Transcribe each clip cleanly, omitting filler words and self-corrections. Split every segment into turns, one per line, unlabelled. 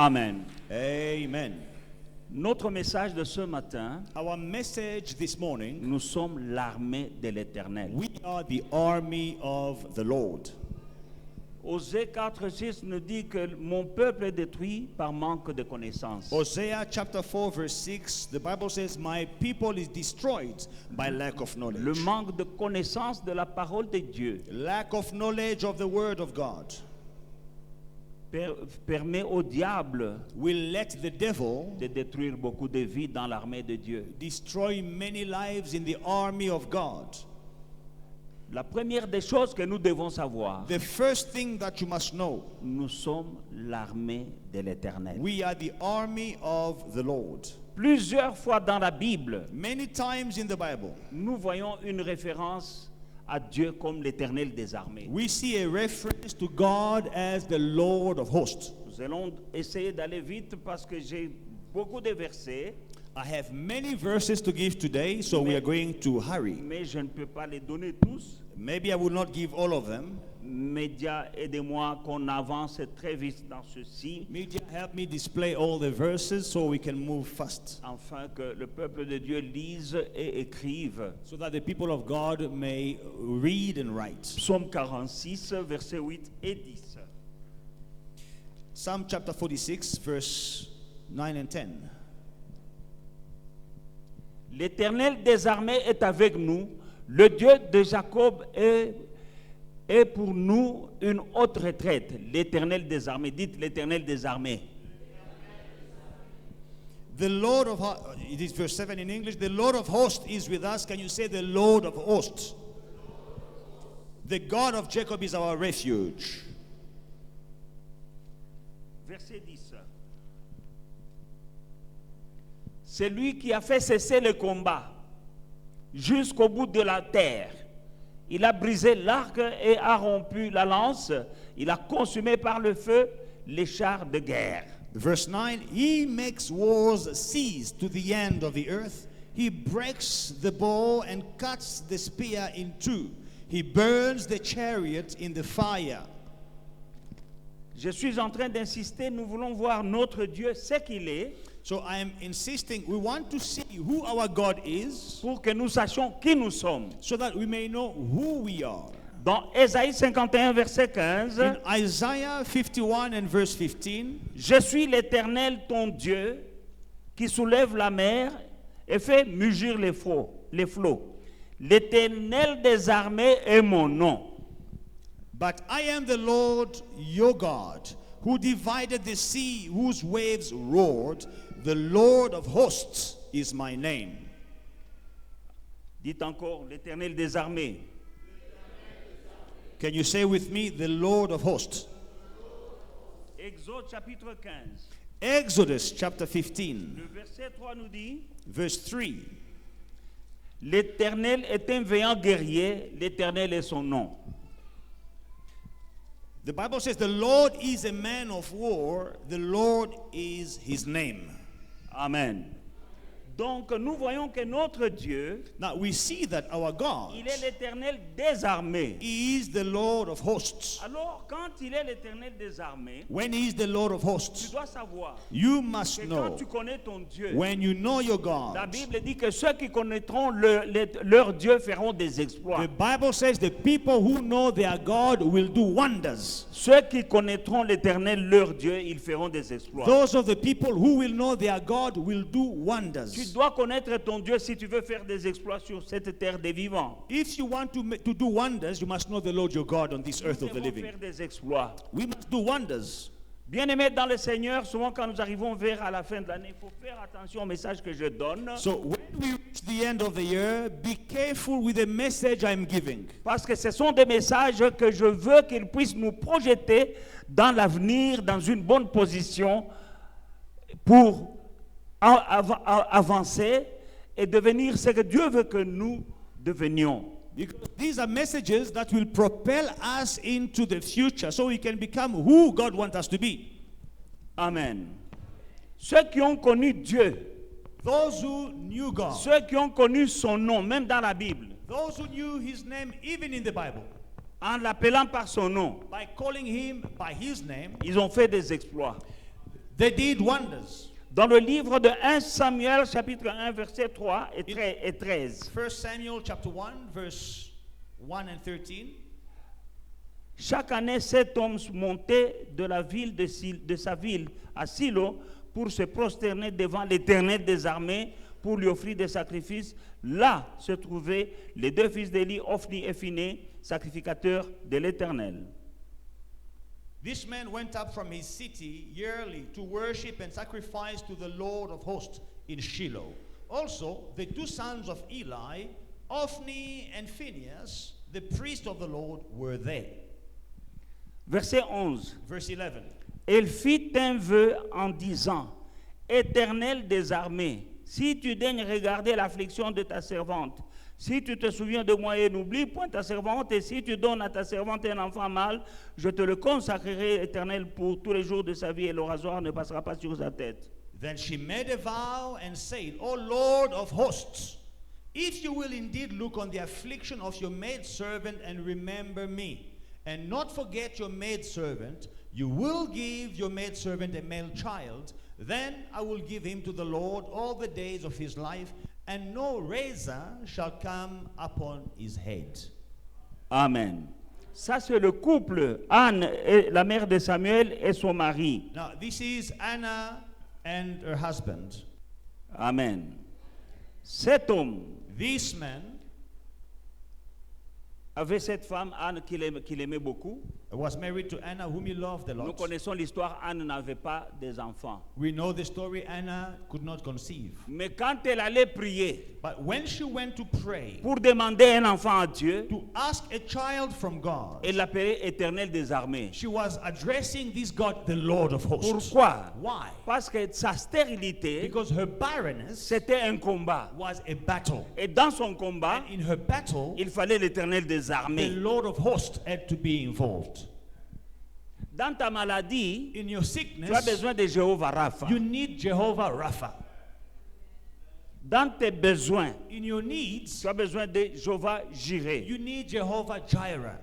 Amen.
Amen.
Notre message de ce matin,
Our message this morning,
nous sommes l'armée de l'Éternel.
we are the army of the Lord.
Osée 4:6 nous dit que mon peuple est détruit par manque de connaissances.
Hosea chapter 4 verse 6, the Bible says, my people is destroyed by lack of knowledge.
Le manque de connaissance de la parole de Dieu
Lack of knowledge of the word of God
permet au diable
will let the devil
de détruire beaucoup de vies dans l'armée de Dieu.
destroy many lives in the army of God.
La première des choses que nous devons savoir,
The first thing that you must know,
nous sommes l'armée de l'Éternel.
we are the army of the Lord.
Plusieurs fois dans la Bible,
Many times in the Bible,
nous voyons une référence à Dieu comme l'Éternel des armées.
we see a reference to God as the Lord of hosts.
Nous allons essayer d'aller vite parce que j'ai beaucoup de versets,
I have many verses to give today, so we are going to hurry.
mais je ne peux pas les donner tous.
Maybe I will not give all of them.
Médias, aidez-moi qu'on avance très vite dans ceci,
Media, help me display all the verses so we can move fast,
afin que le peuple de Dieu lise et écrive.
so that the people of God may read and write.
Psaume 46, versets 8 et 10.
Psalm chapter 46, verse 9 and 10.
L'Éternel des armées est avec nous, le Dieu de Jacob est pour nous une haute retraite. L'Éternel des armées, dites l'Éternel des armées.
The Lord of it is verse 7 in English. The Lord of hosts is with us. Can you say the Lord of hosts? The God of Jacob is our refuge.
Verset 10. C'est lui qui a fait cesser le combat jusqu'au bout de la terre. Il a brisé l'arc et a rompu la lance. Il a consumé par le feu les chars de guerre.
Verse 9, he makes wars cease to the end of the earth. He breaks the bow and cuts the spear in two. He burns the chariot in the fire.
Je suis en train d'insister, nous voulons voir notre Dieu, ce qu'il est,
So I am insisting, we want to see who our God is,
pour que nous sachions qui nous sommes.
so that we may know who we are.
Dans Ésaïe 51, verset 15,
In Isaiah 51 and verse 15,
je suis l'Éternel ton Dieu qui soulève la mer et fait mugir les flots. L'Éternel des armées est mon nom.
but I am the Lord your God, who divided the sea, whose waves roared. The Lord of hosts is my name.
Dites encore l'Éternel des armées.
Can you say with me, the Lord of hosts?
Exode chapitre 15.
Exodus chapter 15,
Le verset 3 nous dit,
verse 3.
l'Éternel est un vaillant guerrier, l'Éternel est son nom.
The Bible says the Lord is a man of war, the Lord is his name.
Amen. Donc nous voyons que notre Dieu,
Now we see that our God
il est l'Éternel des armées.
is the Lord of hosts.
Alors quand il est l'Éternel des armées,
When he is the Lord of
tu
hosts,
dois savoir
you must
que quand
know,
tu connais ton Dieu,
when you know your
la
God,
Bible dit que ceux qui connaîtront leur Dieu feront des exploits.
the Bible says the people who know their God will do wonders.
Ceux qui connaîtront l'Éternel leur Dieu, ils feront des exploits.
Those of the people who will know their God will do
Tu
wonders.
dois connaître ton Dieu si tu veux faire des exploits sur cette terre des vivants.
If you want to do wonders, you must know the Lord your God on this earth
Nous
of the
devons
living.
faire des exploits.
We must do wonders.
Bien-aimés dans le Seigneur, souvent quand nous arrivons vers à la fin de l'année, il faut faire attention au message que je donne.
So when we reach the end of the year, be careful with the message I'm giving.
Parce que ce sont des messages que je veux qu'ils puissent nous projeter dans l'avenir, dans une bonne position pour avancer et devenir ce que Dieu veut que nous devenions.
Because these are messages that will propel us into the future so we can become who God wants us to be.
Amen. Ceux qui ont connu Dieu,
Those who knew God,
ceux qui ont connu son nom, même dans la Bible,
those who knew his name even in the Bible,
en l'appelant par son nom,
by calling him by his name,
ils ont fait des exploits.
They did wonders.
Dans le livre de 1 Samuel, chapitre 1, versets 3 et 13.
1 Samuel chapter 1, verse 1 and 13.
Chaque année, cet homme montait de sa ville à Silo pour se prosterner devant l'Éternel des armées, pour lui offrir des sacrifices. Là se trouvaient les deux fils d'Élie, Ophni et Phiné, sacrificateurs de l'Éternel.
This man went up from his city yearly to worship and sacrifice to the Lord of hosts in Shiloh. Also, the two sons of Eli, Ophni and Phinehas, the priest of the Lord, were there.
Verset 11.
Verse 11.
Elle fit un vœu en disant, Éternel des armées, si tu daignes regarder l'affliction de ta servante, si tu te souviens de moi et n'oublie point ta servante, et si tu donnes à ta servante un enfant mâle, je te le consacrerai, Éternel, pour tous les jours de sa vie, et le rasoir ne passera pas sur sa tête.
Then she made a vow and said, O Lord of hosts, if you will indeed look on the affliction of your maidservant and remember me, and not forget your maidservant, you will give your maidservant a male child, then I will give him to the Lord all the days of his life, and no razor shall come upon his head.
Amen. Ça, c'est le couple, Anne, la mère de Samuel, et son mari.
Now, this is Anna and her husband.
Amen. Cet homme
This man
avait cette femme, Anne, qu'il aimait beaucoup.
was married to Anna, whom he loved a
Nous
lot.
connaissons l'histoire, Anne n'avait pas des enfants.
We know the story, Anna could not conceive.
Mais quand elle allait prier
But when she went to pray,
pour demander un enfant à Dieu,
to ask a child from God,
elle l'appelait Éternel des armées.
she was addressing this God, the Lord of hosts.
Pourquoi?
Why?
Parce que sa stérilité,
Because her barrenness
c'était un combat.
was a battle.
Et dans son combat,
And in her battle,
il fallait l'Éternel des
the
armées.
Lord of hosts had to be involved.
Dans ta maladie,
In your
tu as
sickness,
besoin de Jéhovah Rapha.
you need Jehovah Rapha.
Dans tes besoins,
In your needs,
tu as besoin de Jéhovah Jireh.
you need Jehovah Jireh.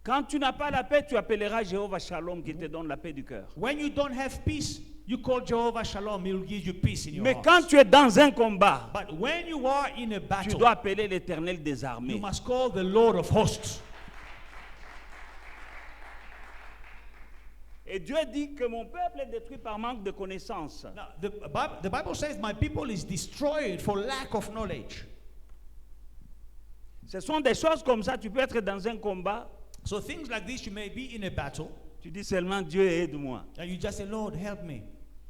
Quand tu n'as pas la paix, tu appelleras Jéhovah Shalom qui te donne la paix du cœur.
When you don't have peace, you call Jehovah Shalom. He will give you peace in your
Mais
heart.
quand tu es dans un combat,
But when you are in a
tu
battle,
dois appeler l'Éternel des
you
armées.
must call the Lord of hosts.
Et Dieu dit que mon peuple est détruit par manque de connaissance.
Now, the Bible says, my people is destroyed for lack of knowledge.
Ce sont des choses comme ça. Tu peux être dans un combat.
So things like this, you may be in a battle,
Tu dis seulement Dieu aide-moi.
and you just say, Lord, help me.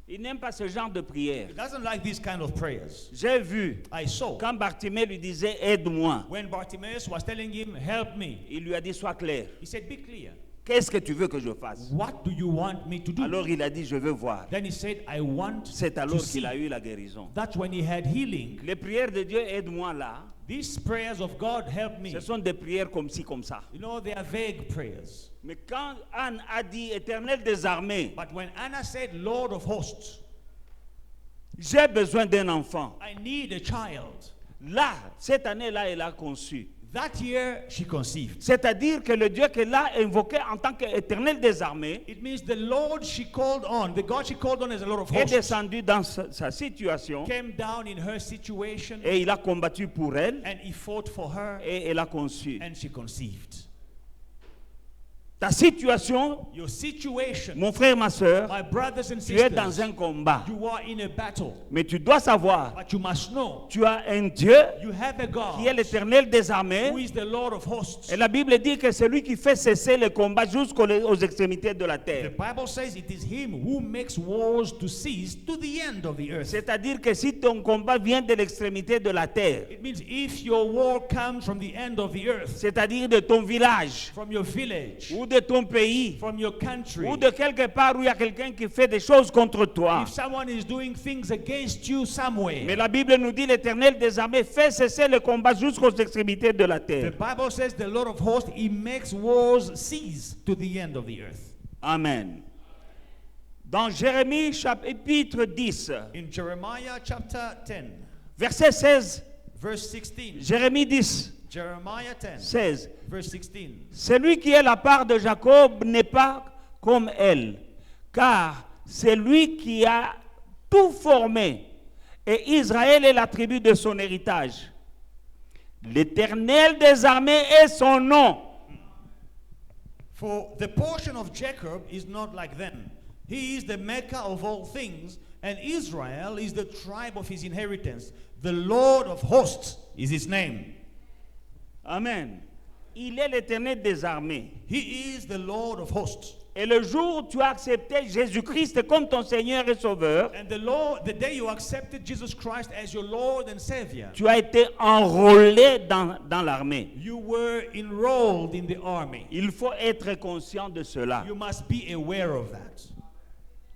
Il n'aime pas ce genre de prière.
He doesn't like this kind of prayers.
J'ai vu
I saw
quand Bartimée lui disait aide-moi.
when Bartimaeus was telling him, help me,
Il lui a dit sois clair.
he said, be clear.
Qu'est-ce que tu veux que je fasse?
What do you want me to do?
Alors il a dit je veux voir.
Then he said, I want
C'est
to
alors
see.
qu'il a eu la guérison.
That's when he had healing.
Les prières de Dieu aide-moi là.
These prayers of God help me.
Ce sont des prières comme ci comme ça.
You know, they are vague prayers.
Mais quand Anne a dit Éternel des armées,
But when Anna said, Lord of hosts,
j'ai besoin d'un enfant.
I need a child,
Là, cette année-là, elle a conçu.
that year she conceived.
C'est-à-dire que le Dieu qu'elle a invoqué en tant qu'Éternel des armées
It means the Lord she called on, the God she called on as the Lord of
est
hosts,
descendu dans sa situation
came down in her situation
et il a combattu pour elle
and he fought for her
et elle a conçu.
and she conceived.
Ta situation,
Your situation,
mon frère, ma soeur,
my brothers and
tu es dans
sisters,
un combat.
you are in a battle,
Mais tu dois savoir,
but you must know
tu as un Dieu
you have a
qui est
God
l'Éternel des armées.
who is the Lord of hosts.
Et la Bible dit que c'est lui qui fait cesser le combat jusqu'aux extrémités de la
The
terre.
Bible says it is him who makes wars to cease to the end of the earth.
C'est-à-dire que si ton combat vient de l'extrémité de la terre,
It means if your war comes from the end of the earth,
c'est-à-dire de ton village
from your village,
ou de ton pays
from your country,
ou de quelque part où il y a quelqu'un qui fait des choses contre toi.
if someone is doing things against you
Mais
somewhere,
la Bible nous dit l'Éternel des armées fait cesser le combat jusqu'aux extrémités de la
the
terre.
Bible says the Lord of hosts, he makes wars cease to the end of the earth.
Amen. Dans Jérémie chapitre 10,
In Jeremiah chapter 10,
verset 16,
verse 16,
Jérémie 10,
Jeremiah 10,
16.
verse 16.
Celui qui est la part de Jacob n'est pas comme elle, car c'est lui qui a tout formé, et Israël est la tribu de son héritage. L'Éternel des armées est son nom.
For the portion of Jacob is not like them. He is the maker of all things, and Israel is the tribe of his inheritance. The Lord of hosts is his name.
Amen. Il est l'Éternel des armées.
He is the Lord of hosts.
Et le jour où tu as accepté Jésus-Christ comme ton Seigneur et Sauveur,
And the day you accepted Jesus Christ as your Lord and Savior,
tu as été enrôlé dans l'armée.
you were enrolled in the army.
Il faut être conscient de cela.
You must be aware of that.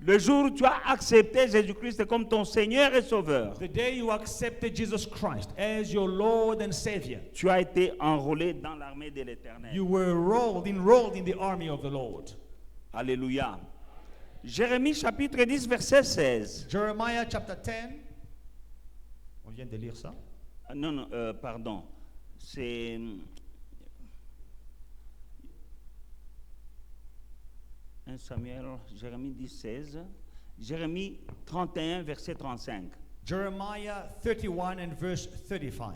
Le jour où tu as accepté Jésus-Christ comme ton Seigneur et Sauveur,
The day you accepted Jesus Christ as your Lord and Savior,
tu as été enrôlé dans l'armée de l'Éternel.
you were enrolled in the army of the Lord.
Alléluia. Jérémie chapitre 10 verset 16.
Jeremiah chapter 10. On vient de lire ça.
Non, pardon. C'est 1 Samuel, Jérémie 10, 16. Jérémie 31 verset 35.
Jeremiah 31 and verse 35.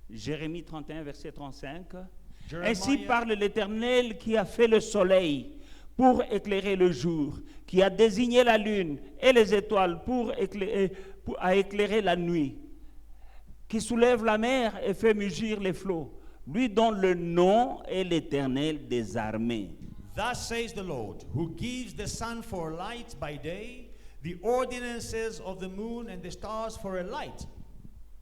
Jérémie 31 verset 35.
Jeremiah,
Ainsi parle l'Éternel qui a fait le soleil pour éclairer le jour, qui a désigné la lune et les étoiles pour éclairer la nuit, qui soulève la mer et fait mugir les flots, lui dont le nom est l'Éternel des armées.
Thus says the Lord, who gives the sun for light by day, the ordinances of the moon and the stars for a light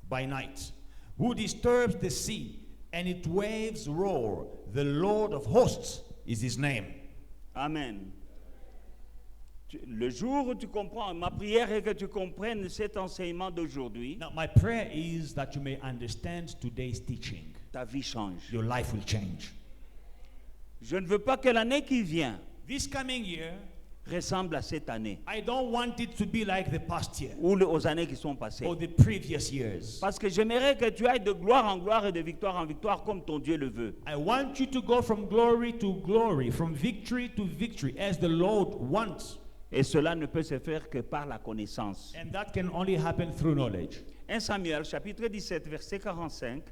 by night, who disturbs the sea and its waves roar. The Lord of hosts is his name.
Amen. Le jour où tu comprends, ma prière est que tu comprennes cet enseignement d'aujourd'hui,
Now, my prayer is that you may understand today's teaching.
ta vie change.
Your life will change.
Je ne veux pas que l'année qui vient
This coming year,
ressemble à cette année
I don't want it to be like the past year
ou aux années qui sont passées.
or the previous years.
Parce que j'aimerais que tu ailles de gloire en gloire et de victoire en victoire comme ton Dieu le veut.
I want you to go from glory to glory, from victory to victory, as the Lord wants.
Et cela ne peut se faire que par la connaissance.
And that can only happen through knowledge.
1 Samuel chapitre 17 verset 45.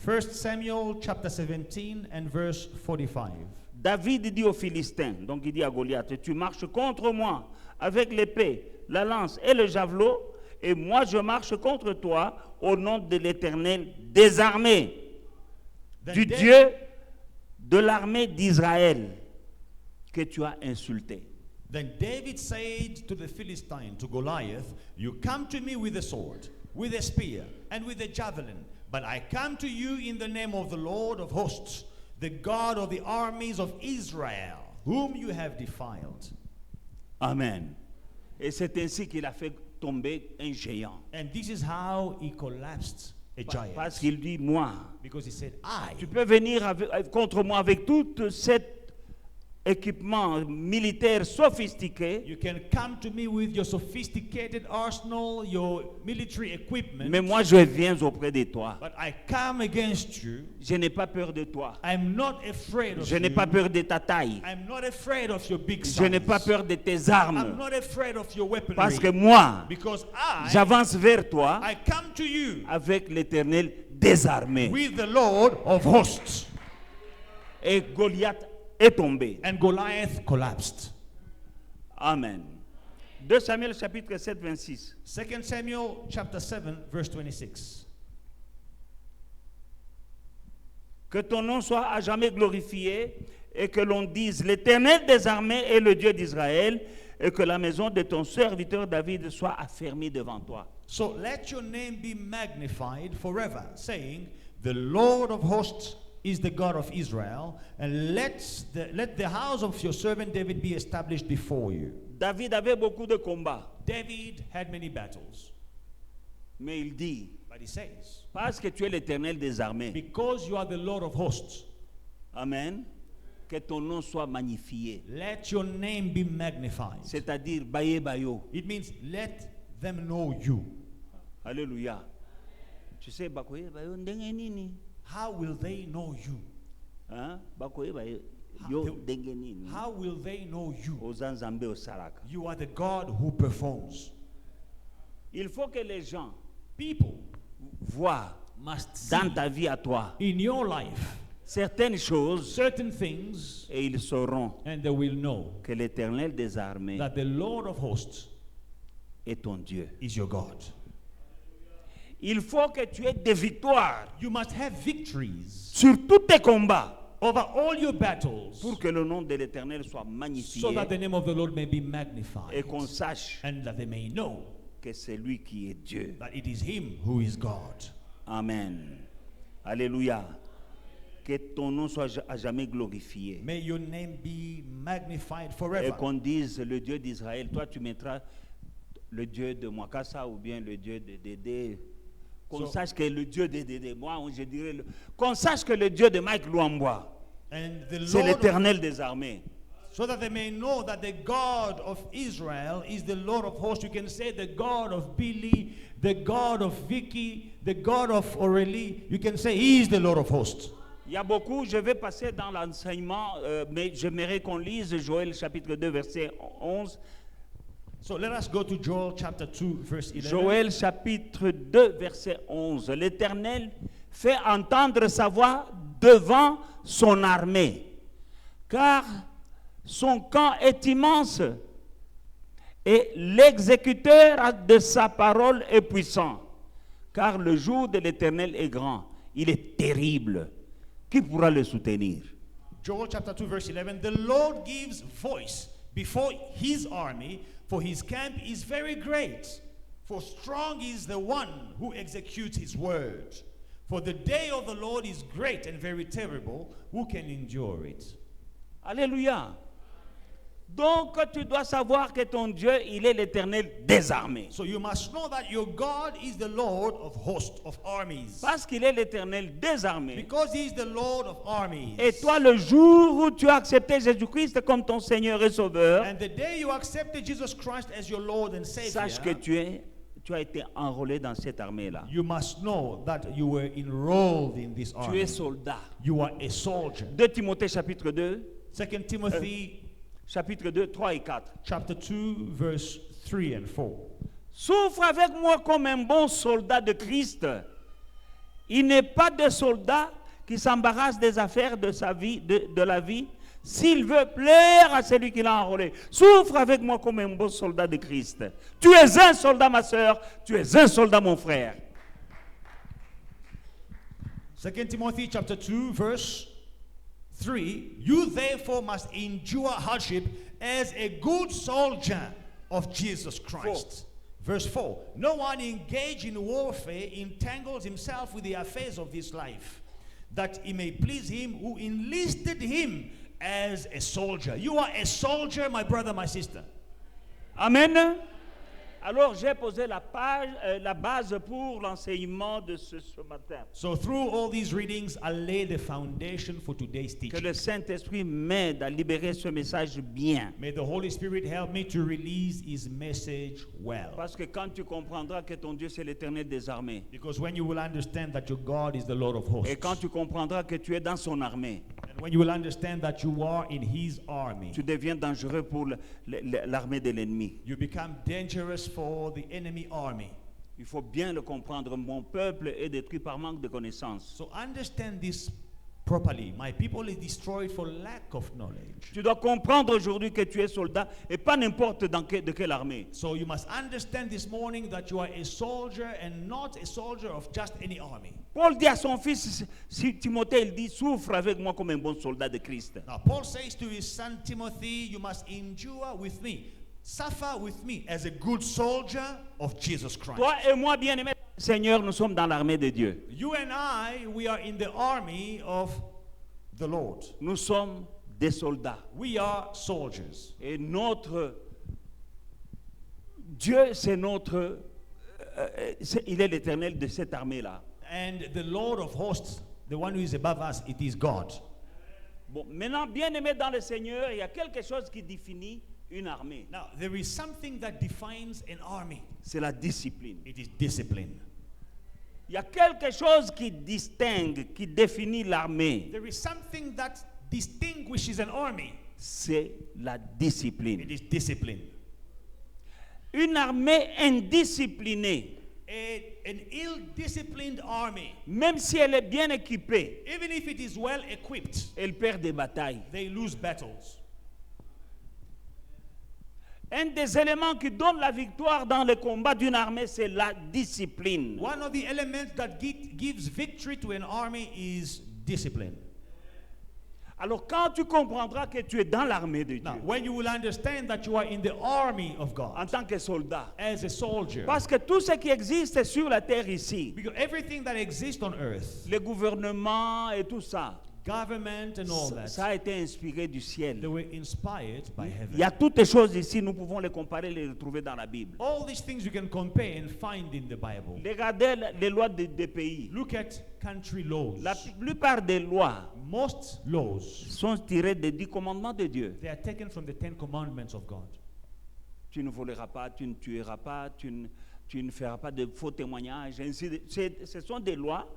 1 Samuel chapter 17 and verse 45.
David dit aux Philistins, donc il dit à Goliath, tu marches contre moi avec l'épée, la lance et le javelot, et moi je marche contre toi au nom de l'Éternel des armées, du Dieu de l'armée d'Israël que tu as insulté.
Then David said to the Philistine, to Goliath, you come to me with a sword, with a spear, and with a javelin, but I come to you in the name of the Lord of hosts, the God of the armies of Israel, whom you have defiled.
Amen. Et c'est ainsi qu'il a fait tomber un géant.
And this is how he collapsed a giant.
Parce qu'il dit, moi,
Because he said,
tu peux venir contre moi avec tout cet équipement militaire sophistiqué,
you can come to me with your sophisticated arsenal, your military equipment,
mais moi je viens auprès de toi.
but I come against you.
Je n'ai pas peur de toi.
I'm not afraid of
Je n'ai
you.
pas peur de ta taille.
I'm not afraid of your big
Je n'ai
size.
pas peur de tes
I'm
armes.
not afraid of your weaponry.
Parce que moi,
Because
j'avance vers toi
I come to you
avec l'Éternel des armées.
with the Lord of hosts.
Et Goliath est tombé.
And Goliath collapsed.
Amen. 2 Samuel chapitre 7, 26.
2 Samuel chapter 7 verse 26.
Que ton nom soit à jamais glorifié et que l'on dise l'Éternel des armées est le Dieu d'Israël et que la maison de ton serviteur David soit affermie devant toi.
So let your name be magnified forever, saying, the Lord of hosts is the God of Israel, and let the house of your servant David be established before you.
David avait beaucoup de combats,
David had many battles,
mais il dit,
but he says,
parce que tu es l'Éternel des armées,
because you are the Lord of hosts,
amen, que ton nom soit magnifié.
let your name be magnified.
C'est-à-dire, baye bayo.
It means let them know you.
Alléluia. Tu sais, bakoye bayo ndenge nini?
How will they know you?
Hein? Bakoye bayo. Yo
How-
ndenge nini
How will they know you?
oza nzambe osalaka.
You are the God who performs.
Il faut que les gens
People
voient
must see
dans ta vie à toi
in your life
certaines choses
certain things,
et ils sauront
and they will know
que l'Éternel des armées
that the Lord of hosts
est ton Dieu.
is your God.
Il faut que tu aies des victoires
You must have victories
sur tous tes combats
over all your battles
pour que le nom de l'Éternel soit magnifié
so that the name of the Lord may be
et
magnified
qu'on sache
and that they may know
que c'est lui qui est Dieu.
that it is Him who is God.
Amen. Alléluia. Que ton nom soit à jamais glorifié.
May your name be magnified
Et
forever.
qu'on dise le Dieu d'Israël, toi tu mettras le Dieu de Mwakassa ou bien le Dieu de Dédé. Qu'on
So-
sache que le Dieu de Dédé, moi je dirais, qu'on sache que le Dieu de Mike Luambois,
And the
c'est
Lord of,
l'Éternel des armées.
so that they may know that the God of Israel is the Lord of hosts. You can say the God of Billy, the God of Vicky, the God of Aurélie. You can say He is the Lord of hosts.
Il y a beaucoup, je vais passer dans l'enseignement, mais j'aimerais qu'on lise Joël chapitre 2, verset 11.
So let us go to Joel chapter 2, verse 11.
Joël chapitre 2, verset 11. L'Éternel fait entendre sa voix devant son armée, car son camp est immense et l'exécuteur de sa parole est puissant. Car le jour de l'Éternel est grand, il est terrible. Qui pourra le soutenir?
Joel chapter 2, verse 11. The Lord gives voice before His army, for His camp is very great. For strong is the one who executes His word. For the day of the Lord is great and very terrible. Who can endure it?
Alléluia. Donc tu dois savoir que ton Dieu, il est l'Éternel des armées.
So you must know that your God is the Lord of hosts, of armies.
Parce qu'il est l'Éternel des armées.
Because He is the Lord of armies.
Et toi, le jour où tu as accepté Jésus-Christ comme ton Seigneur et Sauveur,
And the day you accepted Jesus Christ as your Lord and Savior,
sache que tu as été enrôlé dans cette armée-là.
you must know that you were enrolled in this
Tu
army.
es soldat.
You are a soldier.
2 Timothée chapitre 2,
2 Timothy
chapitre 2, 3 et 4.
chapter 2, verse 3 and 4.
Souffre avec moi comme un bon soldat de Christ. Il n'est pas de soldat qui s'embarrasse des affaires de sa vie, de la vie, s'il veut plaire à celui qui l'a enrôlé. Souffre avec moi comme un bon soldat de Christ. Tu es un soldat, ma soeur. Tu es un soldat, mon frère.
2 Timothy chapter 2, verse 3. You therefore must endure hardship as a good soldier of Jesus Christ. Verse 4. No one engaged in warfare entangles himself with the affairs of this life, that he may please him who enlisted him as a soldier. You are a soldier, my brother, my sister.
Amen. Alors j'ai posé la base pour l'enseignement de ce matin.
So through all these readings, I lay the foundation for today's
Que
teaching.
le Saint-Esprit m'aide à libérer ce message bien.
May the Holy Spirit help me to release His message well.
Parce que quand tu comprendras que ton Dieu c'est l'Éternel des armées,
Because when you will understand that your God is the Lord of hosts,
et quand tu comprendras que tu es dans son armée,
and when you will understand that you are in His army,
tu deviens dangereux pour l'armée de l'ennemi.
you become dangerous for the enemy army.
Il faut bien le comprendre. Mon peuple est détruit par manque de connaissances.
So understand this properly. My people is destroyed for lack of knowledge.
Tu dois comprendre aujourd'hui que tu es soldat et pas n'importe de quelle armée.
So you must understand this morning that you are a soldier and not a soldier of just any army.
Paul dit à son fils si Timothée, il dit souffre avec moi comme un bon soldat de Christ.
Now Paul says to his son Timothy, you must endure with me, suffer with me as a good soldier of Jesus Christ.
Toi et moi, bien-aimés, Seigneur, nous sommes dans l'armée de Dieu.
You and I, we are in the army of the Lord.
Nous sommes des soldats.
We are soldiers.
Et notre Dieu, c'est notre... il est l'éternel de cette armée-là.
And the Lord of hosts, the one who is above us, it is God.
Bon, maintenant, bien-aimés dans le Seigneur, il y a quelque chose qui définit une armée.
Now, there is something that defines an army.
C'est la discipline.
It is discipline.
Il y a quelque chose qui distingue, qui définit l'armée.
There is something that distinguishes an army,
c'est la
it
discipline.
is discipline.
Une armée indisciplinée,
An ill-disciplined army,
même si elle est bien équipée,
even if it is well equipped,
elle perd des batailles.
they lose battles.
Un des éléments qui donne la victoire dans le combat d'une armée, c'est la discipline.
One of the elements that gives victory to an army is discipline.
Alors quand tu comprendras que tu es dans l'armée de Dieu,
Now, when you will understand that you are in the army of
en
God
tant que soldat,
as a soldier,
parce que tout ce qui existe sur la terre ici,
because everything that exists on earth,
les gouvernements et tout ça,
government and all
ça
that,
a été inspiré du ciel.
they were inspired by
Il
heaven.
y a toutes les choses ici, nous pouvons les comparer, les retrouver dans la Bible.
All these things you can compare and find in the Bible.
Regardez les lois des pays.
Look at country laws.
La plupart des lois
Most laws,
sont tirées des 10 commandements de Dieu.
they are taken from the 10 commandments of God.
Tu ne voleras pas, tu ne tueras pas, tu ne feras pas de faux témoignages. Ce sont des lois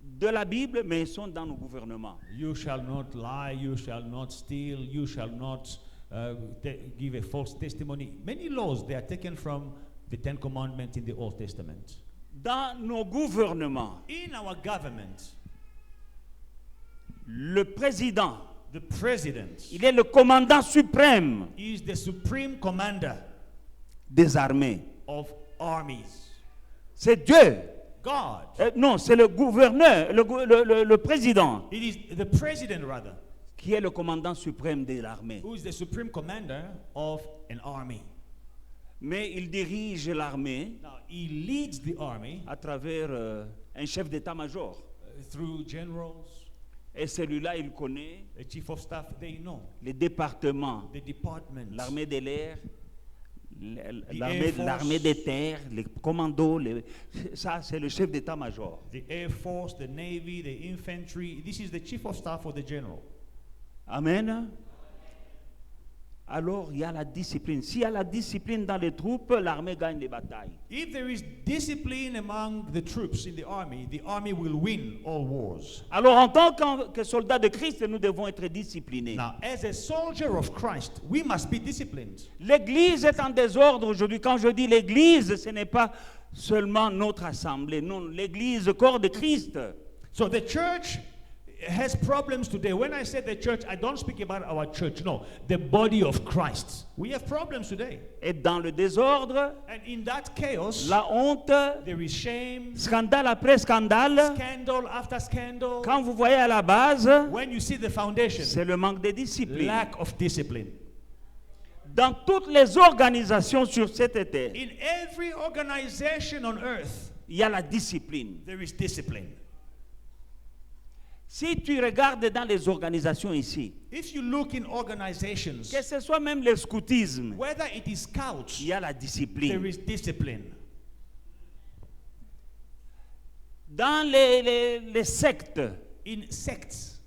de la Bible, mais elles sont dans nos gouvernements.
You shall not lie, you shall not steal, you shall not give a false testimony. Many laws, they are taken from the 10 commandments in the Old Testament.
Dans nos gouvernements,
In our government,
le président,
the president
il est le commandant suprême
is the supreme commander
des armées.
of armies.
C'est Dieu.
God.
Non, c'est le gouverneur, le président,
It is the president, rather,
qui est le commandant suprême de l'armée.
who is the supreme commander of an army.
Mais il dirige l'armée
Now, he leads the army
à travers un chef d'état-major.
through generals,
Et celui-là, il connaît
a chief of staff, they know,
les départements,
the departments,
l'armée de l'air,
Air Force.
l'armée des terres, les commandos. Ça, c'est le chef d'état-major.
the Air Force, the Navy, the infantry. This is the chief of staff or the general.
Amen. Alors, il y a la discipline. S'il y a la discipline dans les troupes, l'armée gagne les batailles.
If there is discipline among the troops in the army will win all wars.
Alors, en tant que soldats de Christ, nous devons être disciplinés.
Now, as a soldier of Christ, we must be disciplined.
L'église est en désordre aujourd'hui. Quand je dis l'église, ce n'est pas seulement notre assemblée. Non, l'église, corps de Christ.
So the church has problems today. When I say the church, I don't speak about our church. No, the body of Christ. We have problems today.
Et dans le désordre,
And in that chaos,
la honte,
there is shame,
scandale après scandale.
scandal after scandal.
Quand vous voyez à la base,
When you see the foundation,
c'est le manque de discipline.
lack of discipline.
Dans toutes les organisations sur cette terre,
In every organization on earth,
il y a la discipline.
there is discipline.
Si tu regardes dans les organisations ici,
If you look in organizations,
que ce soit même le scoutisme,
whether it is scouts,
il y a la
there
discipline.
is discipline.
Dans les sectes,
In sects,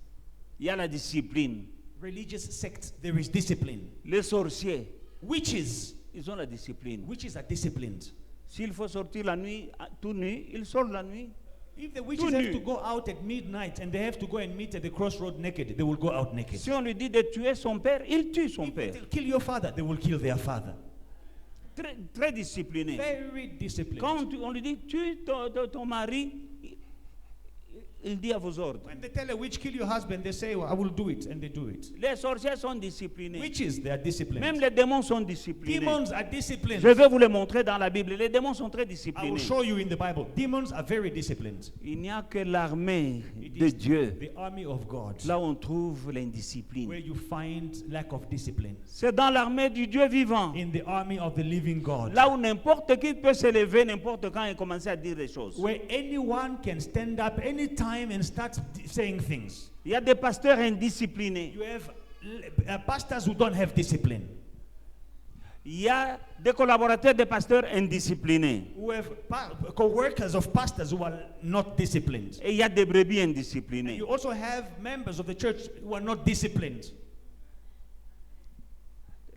il y a la discipline.
religious sects, there is discipline.
Les sorciers,
Witches,
ils ont la discipline.
witches are disciplined.
S'il faut sortir la nuit, tout nu, ils sortent la nuit.
If the witches have to go out at midnight and they have to go and meet at the crossroad naked, they will go out naked.
Si on lui dit de tuer son père, il tue son
If
père.
they'll kill your father, they will kill their father.
Très, très discipliné.
Very disciplined.
Quand on lui dit tue ton mari, il dit à vos ordres.
When they tell a witch, kill your husband, they say, well, I will do it, and they do it.
Les sorciers sont disciplinés.
Witches, they are disciplined.
Même les démons sont disciplinés.
Demons are disciplined.
Je vais vous les montrer dans la Bible. Les démons sont très
I will
disciplinés.
show you in the Bible. Demons are very disciplined.
Il n'y a que l'armée
It
de
is
Dieu.
the army of God,
Là où on trouve
where
l'indiscipline.
you find lack of discipline.
C'est dans l'armée du Dieu vivant.
In the army of the living God,
Là où n'importe qui peut se lever n'importe quand et commencer à dire des choses.
where anyone can stand up anytime and start saying things.
Il y a des pasteurs indisciplinés.
You have pastors who don't have discipline.
Il y a des collaborateurs de pasteurs indisciplinés.
Who have co-workers of pastors who are not disciplined.
Et il y a des brebis indisciplinées.
You also have members of the church who are not disciplined.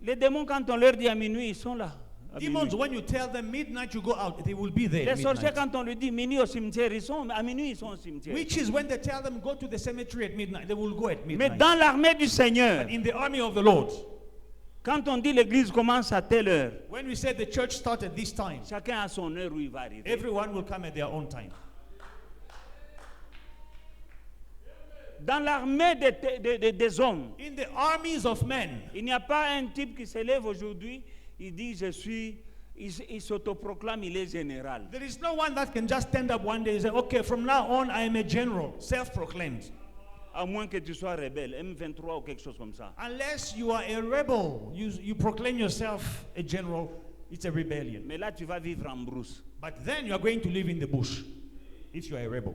Les démons, quand on leur dit à minuit, ils sont là. à
Demons,
minuit.
when you tell them midnight you go out, they will be there.
Les sorciers,
Midnight.
quand on lui dit minuit au cimetière, à minuit, ils sont au cimetière.
Witches, when they tell them go to the cemetery at midnight, they will go at
Mais
midnight.
dans l'armée du Seigneur,
But in the army of the Lord,
quand on dit l'église commence à telle heure,
when we say the church starts at this time,
chacun a son heure où il va arriver.
everyone will come at their own time.
Dans l'armée des hommes,
In the armies of men,
il n'y a pas un type qui s'élève aujourd'hui, il dit il s'autoproclame, il est général.
there is no one that can just stand up one day and say, okay, from now on I am a general, self-proclaimed.
À moins que tu sois rebelle, M23 ou quelque chose comme ça.
Unless you are a rebel, you proclaim yourself a general, it's a rebellion.
Mais là, tu vas vivre en brousse.
But then you are going to live in the bush if you are a rebel.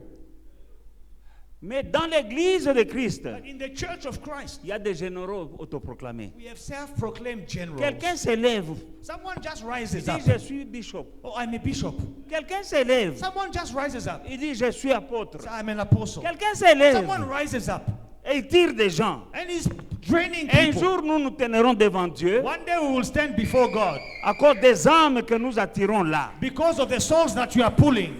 Mais dans l'église de Christ,
But in the church of Christ,
il y a des généraux autoproclamés.
we have self-proclaimed generals.
Quelqu'un s'élève,
Someone just
il
rises
dit
up.
je suis bishop.
Oh, I'm a bishop.
Quelqu'un s'élève,
Someone just rises up.
il dit je suis apôtre.
Say, I'm an apostle.
Quelqu'un s'élève
Someone rises up
et il tire des gens.
and he's draining
Un
people.
jour, nous nous tiendrons devant Dieu
One day we will stand before God
à cause des âmes que nous attirons là.
because of the souls that you are pulling.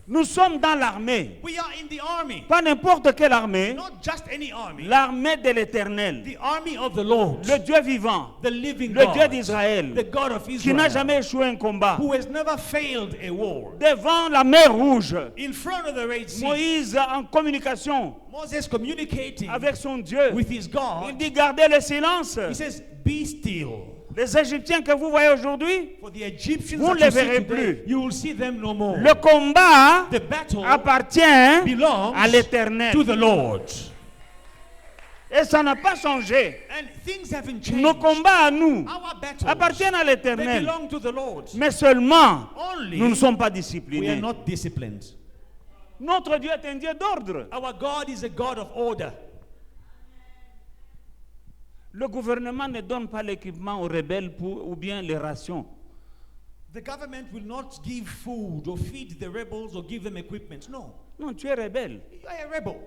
Nous sommes dans l'armée.
We are in the army,
Pas n'importe quelle armée.
not just any army,
L'armée de l'Éternel.
the army of the Lord,
Le Dieu vivant.
the living
Le Dieu
God,
d'Israël.
the God of
Qui n'a
Israel,
jamais échoué un combat.
who has never failed a war.
Devant la mer Rouge.
In front of the Red Sea,
Moïse en communication
Moses communicating
avec son Dieu.
with his
Il
God,
dit gardez le silence.
he says, be still.
Les Égyptiens que vous voyez aujourd'hui,
For the Egyptians
Vous
that
ne les
you see
verrez
today,
plus.
you will see them no more.
le combat
The battle
appartient
belongs
à l'Éternel.
to the Lord.
Et ça n'a pas changé.
And things haven't changed.
Nos combats à nous
Our battles,
appartiennent à
they
l'Éternel.
belong to the Lord.
Mais seulement,
Only
nous ne sommes pas
we are
disciplinés.
not disciplined.
Notre Dieu est un Dieu d'ordre.
Our God is a God of order.
Le gouvernement ne donne pas l'équipement aux rebelles ou bien les rations.
The government will not give food or feed the rebels or give them equipment. No.
Non, tu es rebelle.
You are a rebel.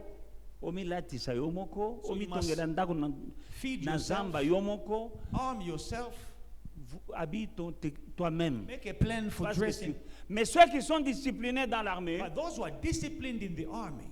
Omilatisa yomoko,
So you must
omitongela ndako
feed
na
yourself.
zamba yomoko,
Arm yourself.
habille toi-même.
Make a plan for
Parce que
dressing.
Mais ceux qui sont disciplinés dans l'armée,
But those who are disciplined in the army,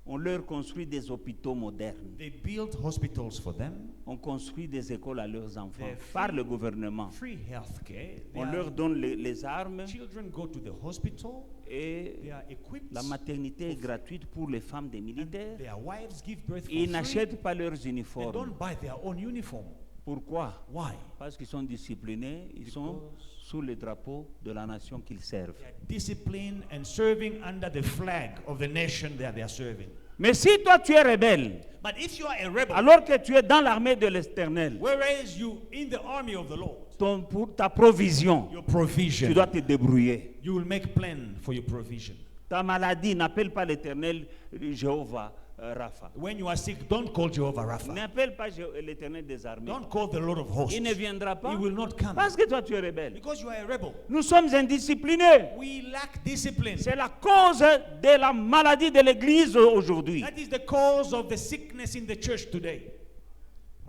on leur construit des hôpitaux modernes.
they build hospitals for them,
On construit des écoles à leurs enfants
They're
par le gouvernement.
free health care.
On leur donne les armes
Children go to the hospital.
et
They are equipped.
la maternité est gratuite pour les femmes des militaires.
Their wives give birth for
Ils
free.
n'achètent pas leurs
They
uniformes.
don't buy their own uniform.
Pourquoi?
Why?
Parce qu'ils sont disciplinés, ils sont sous le drapeau de la nation qu'ils servent.
They are disciplined and serving under the flag of the nation that they are serving.
Mais si toi tu es rebelle,
But if you are a rebel,
alors que tu es dans l'armée de l'Éternel,
whereas you in the army of the Lord,
pour ta provision,
your
tu
provision,
dois te débrouiller.
you will make plan for your provision.
Ta maladie, n'appelle pas l'Éternel Jéhovah Rapha.
When you are sick, don't call Jehovah Rapha.
N'appelle pas l'Éternel des armées.
Don't call the Lord of hosts.
Il ne viendra pas
He will not come.
parce que toi tu es rebelle.
Because you are a rebel.
Nous sommes indisciplinés.
We lack discipline.
C'est la cause de la maladie de l'Église aujourd'hui.
That is the cause of the sickness in the church today.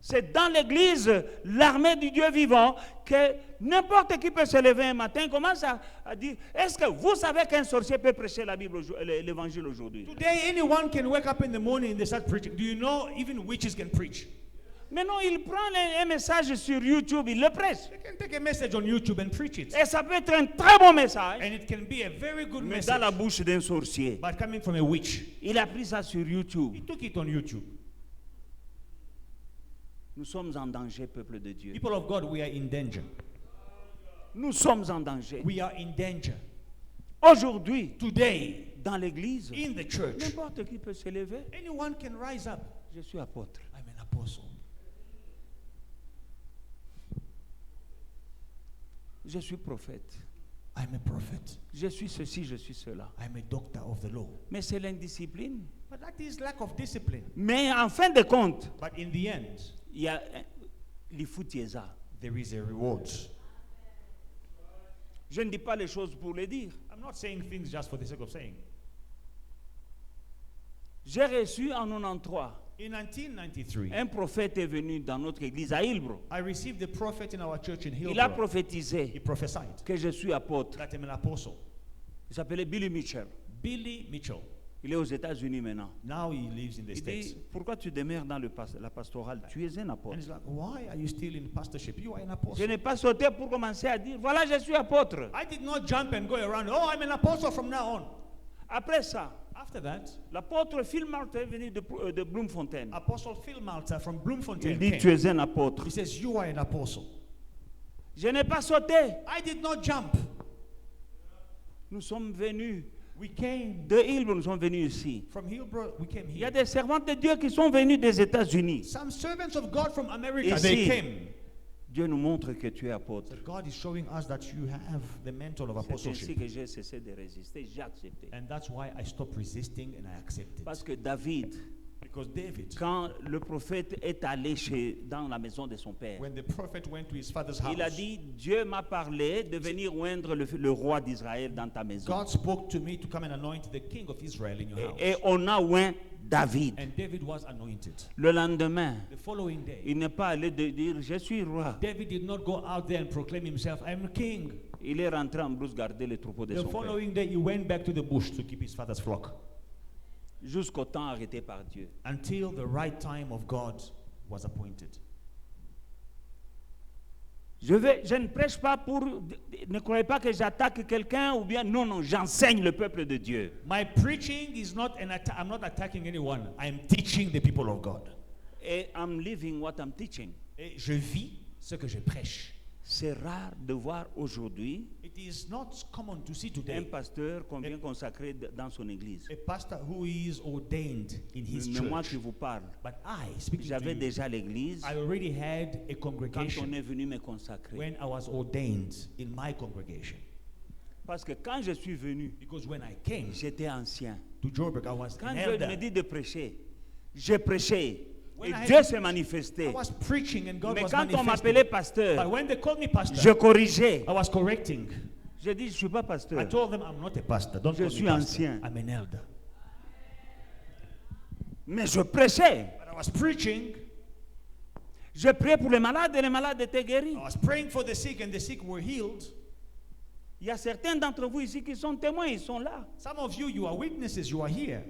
C'est dans l'Église, l'armée du Dieu vivant, que n'importe qui peut se lever un matin, commence à dire, est-ce que vous savez qu'un sorcier peut prêcher la Bible, l'évangile aujourd'hui?
Today, anyone can wake up in the morning and they start preaching. Do you know even witches can preach?
Mais non, il prend un message sur YouTube, il le prêche.
They can take a message on YouTube and preach it.
Et ça peut être un très bon message,
And it can be a very good
mais
message.
dans la bouche d'un sorcier.
But coming from a witch.
Il a pris ça sur YouTube.
He took it on YouTube.
Nous sommes en danger, peuple de Dieu.
People of God, we are in danger.
Nous sommes en danger.
We are in danger.
Aujourd'hui,
Today,
dans l'église,
in the church,
n'importe qui peut se lever.
anyone can rise up.
Je suis apôtre.
I'm an apostle.
Je suis prophète.
I'm a prophet.
Je suis ceci, je suis cela.
I'm a doctor of the law.
Mais c'est l'indiscipline.
But that is lack of discipline.
Mais en fin de compte,
But in the end,
il y a l'ifutiesa.
there is a reward.
Je ne dis pas les choses pour les dire.
I'm not saying things just for the sake of saying.
J'ai reçu en 93
In 1993,
un prophète est venu dans notre église à Hillbrook.
I received a prophet in our church in
Il a
Hillbrook.
prophétisé
He prophesied
que je suis apôtre.
that I'm an apostle.
Il s'appelait Billy Mitchell.
Billy Mitchell.
Il est aux États-Unis maintenant.
Now he lives in the
Il
States.
dit, pourquoi tu demeures dans la pastorale? Tu es un
And
apôtre.
he's like, why are you still in pastorship? You are an
Je
apostle.
n'ai pas sauté pour commencer à dire, voilà, je suis apôtre.
I did not jump and go around, oh, I'm an apostle from now on.
Après ça,
After that,
l'apôtre Phil Martin est venu de Bloemfontein.
Apostle Phil Malta from
Il
Bloemfontein
dit,
came.
tu es un apôtre.
He says, you are an apostle.
Je n'ai pas sauté.
I did not jump.
Nous sommes venus
We came
de Hillbrook, nous sommes venus ici.
from Hillbrook. We came
Il y a
here.
des servantes de Dieu qui sont venus des États-Unis.
Some servants of God from America,
Ici.
they came.
Dieu nous montre que tu es apôtre.
So God is showing us that you have the mantle of
C'est ainsi
apostleship.
que j'ai cessé de résister, j'ai accepté.
And that's why I stopped resisting and I accepted.
Parce que David,
Because David,
quand le prophète est allé dans la maison de son père,
when the prophet went to his father's house,
il a dit, Dieu m'a parlé de venir oindre le roi d'Israël dans ta maison.
God spoke to me to come and anoint the king of Israel in your house.
Et on a oint David.
And David was anointed.
Le lendemain,
The following day,
il n'est pas allé de dire, je suis roi.
David did not go out there and proclaim himself, I'm king.
Il est rentré en brousse garder les troupeaux de
The
son père.
following day, he went back to the bush to keep his father's flock
Jusqu'au temps arrêté par Dieu.
until the right time of God was appointed.
Je ne prêche pas pour... Ne croyez pas que j'attaque quelqu'un ou bien... Non, non, j'enseigne le peuple de Dieu.
My preaching is not an attack. I'm not attacking anyone. I'm teaching the people of God.
Et I'm living what I'm teaching.
Et je vis ce que je prêche.
C'est rare de voir aujourd'hui
It is not common to see
un
today
pasteur qu'on vient consacrer dans son église.
a pastor who is ordained in his
Mais moi
church.
qui vous parle,
But I, speaking to
j'avais
you,
déjà l'église
I already had a
quand on
congregation
est venu me consacrer.
when I was ordained in my congregation.
Parce que quand je suis venu,
Because when I came
j'étais ancien.
to Joburg, I was
Quand
an
Dieu me
elder.
dit de prêcher, j'ai prêché.
When
Et
I
Dieu
had-
s'est manifesté.
I was preaching and God
Mais
was
quand on
manifesting.
m'appelait
But
pasteur,
when they called me pastor,
je corrigeais.
I was correcting.
J'ai dit, je ne suis pas
I
pasteur.
told them I'm not a pastor. Don't
Je
call
suis
me pastor.
ancien.
I'm an elder.
Mais je prêchais.
But I was preaching.
Je priais pour les malades et les malades étaient guéris.
I was praying for the sick and the sick were healed.
Il y a certains d'entre vous ici qui sont témoins, ils sont là.
Some of you, you are witnesses. You are here.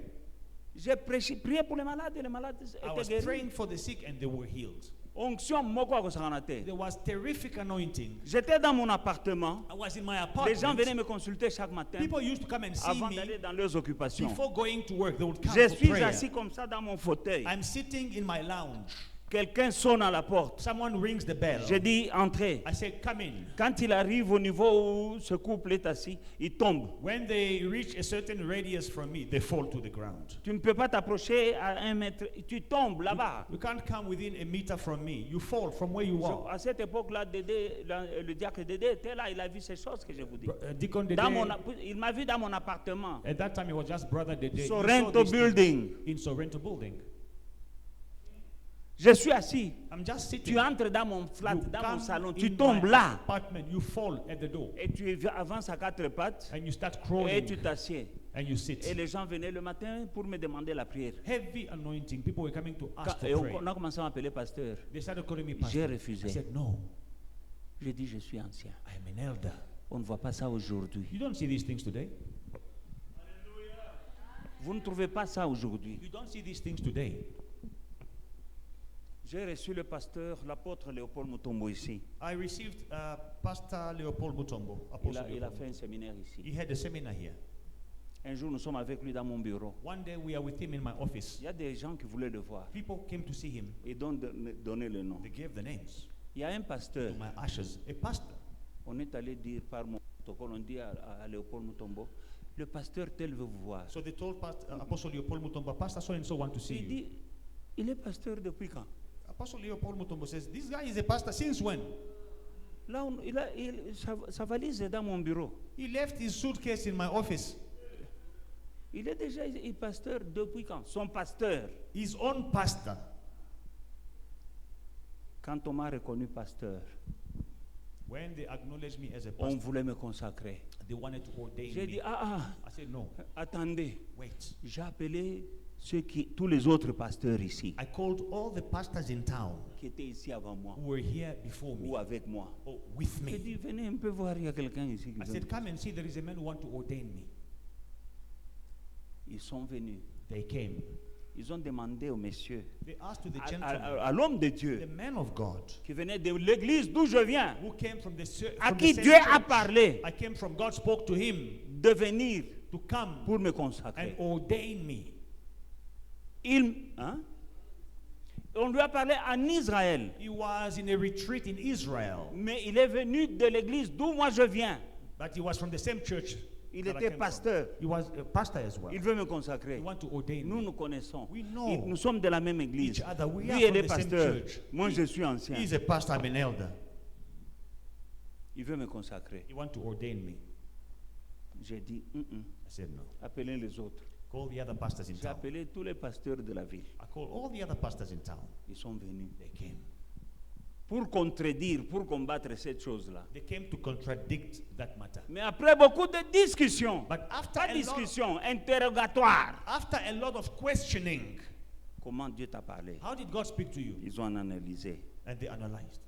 J'ai prié pour les malades et les malades
I
étaient
was
guéris.
praying for the sick and they were healed.
Onction moko akosakanate.
There was terrific anointing.
J'étais dans mon appartement.
I was in my
Les gens venaient
apartment.
me consulter chaque matin
People used to come and see
avant
me
d'aller dans leurs occupations.
before going to work. They would come
Je
for
suis
prayer.
assis comme ça dans mon fauteuil.
I'm sitting in my lounge.
Quelqu'un sonne à la porte.
Someone rings the bell.
Je dis entrez.
I say, come in.
Quand il arrive au niveau où ce couple est assis, il tombe.
When they reach a certain radius from me, they fall to the ground.
Tu ne peux pas t'approcher à 1 mètre. Tu tombes là-bas.
You can't come within a meter from me. You fall from where you are.
À cette époque-là, le diacre Dédé était là. Il a vu ces choses que je vous dis.
Deacon Dede,
Il m'a vu dans mon appartement.
at that time it was just brother Dede. He saw
Sorrento
this thing
Building.
in Sorrento building.
Je suis assis.
I'm just sitting.
Tu entres dans mon flat,
You
dans mon
come
salon.
in
Tu tombes
my
là.
apartment, you fall at the door
Et tu avances à quatre pattes.
and you start
Et
crawling
tu t'assieds.
and you sit.
Et les gens venaient le matin pour me demander la prière.
Heavy anointing. People were coming to ask
Et
for prayer.
on a commencé à m'appeler pasteur.
They started calling me
J'ai
pastor.
refusé.
I said, no,
J'ai dit, je suis ancien.
I am an elder.
On ne voit pas ça aujourd'hui.
You don't see these things today.
Vous ne trouvez pas ça aujourd'hui.
You don't see these things today.
J'ai reçu le pasteur, l'apôtre Léopold Mutombo ici.
I received Pastor Leopold Mutombo. Apostle
Il a
Leopold.
fait un séminaire ici.
He had a seminar here.
Un jour, nous sommes avec lui dans mon bureau.
One day we are with him in my office.
Il y a des gens qui voulaient le voir.
People came to see him.
Et donc donner le nom.
They gave the names
Il y a un pasteur.
to my ashes. A pastor.
On est allé dire par mon protocole, on dit à Léopold Mutombo, le pasteur tel veut vous voir.
So they told Apostle Leopold Mutombo, Pastor so and so want to see
Il
you.
dit, il est pasteur depuis quand?
Apostle Leopold Mutombo says, this guy is a pastor since when?
Là, sa valise est dans mon bureau.
He left his suitcase in my office.
Il est déjà pasteur depuis quand? Son pasteur.
His own pastor.
Quand on m'a reconnu pasteur,
When they acknowledged me as a
on
pastor,
voulait me consacrer.
they wanted to ordain
J'ai
me.
dit,
I said, no,
attendez.
wait.
J'ai appelé tous les autres pasteurs ici,
I called all the pastors in town
qui étaient ici avant moi,
who were here before me,
ou avec moi.
or with
J'ai
me.
dit, venez un peu voir, il y a quelqu'un ici qui
I
veut.
said, come and see, there is a man who wants to ordain me.
Ils sont venus.
They came.
Ils ont demandé au monsieur,
They asked to the
à
gentleman,
l'homme de
the
Dieu,
man of God,
qui venait de l'église d'où je viens,
who came from the,
à
from the
qui
same
Dieu a
church.
parlé
I came from, God spoke to him
de venir
to come
pour me
and
consacrer.
ordain me.
On lui a parlé en Israël,
He was in a retreat in Israel,
mais il est venu de l'église d'où moi je viens.
but he was from the same church.
Il
that I
était
came
pasteur.
from. He was a pastor as well.
Il veut me
He
consacrer.
want to ordain
Nous
me.
nous connaissons.
We know
Nous sommes de la même église.
each other. We
Lui,
are
il
from
est
the same
pasteur.
church.
Moi, je suis ancien.
He's a pastor, I'm an elder.
Il veut me consacrer.
He want to ordain me.
J'ai dit,
I said no.
appelez les autres.
Call the other pastors in
J'ai
town.
appelé tous les pasteurs de la ville.
I called all the other pastors in town.
Ils sont venus.
They came.
Pour contredire, pour combattre cette chose-là.
They came to contradict that matter.
Mais après beaucoup de discussions,
But after
pas
a lot,
discussions, interrogatoires.
after a lot of questioning,
Comment Dieu t'a parlé?
how did God speak to you?
Ils ont analysé.
And they analyzed.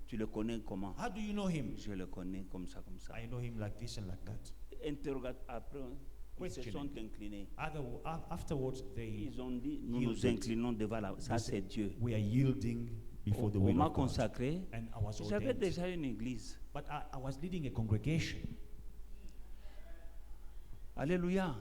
Tu le connais comment?
How do you know him?
Je le connais comme ça, comme ça.
I know him like this and like that.
Après, ils se
Questioning.
sont inclinés.
Afterwards, they
Ils ont dit, nous nous
yielded.
inclinons devant la... Ça, c'est Dieu.
We are yielding before the
On
will
m'a
of God.
consacré.
And I was
J'avais
ordained.
déjà une église.
But I was leading a congregation.
Alléluia.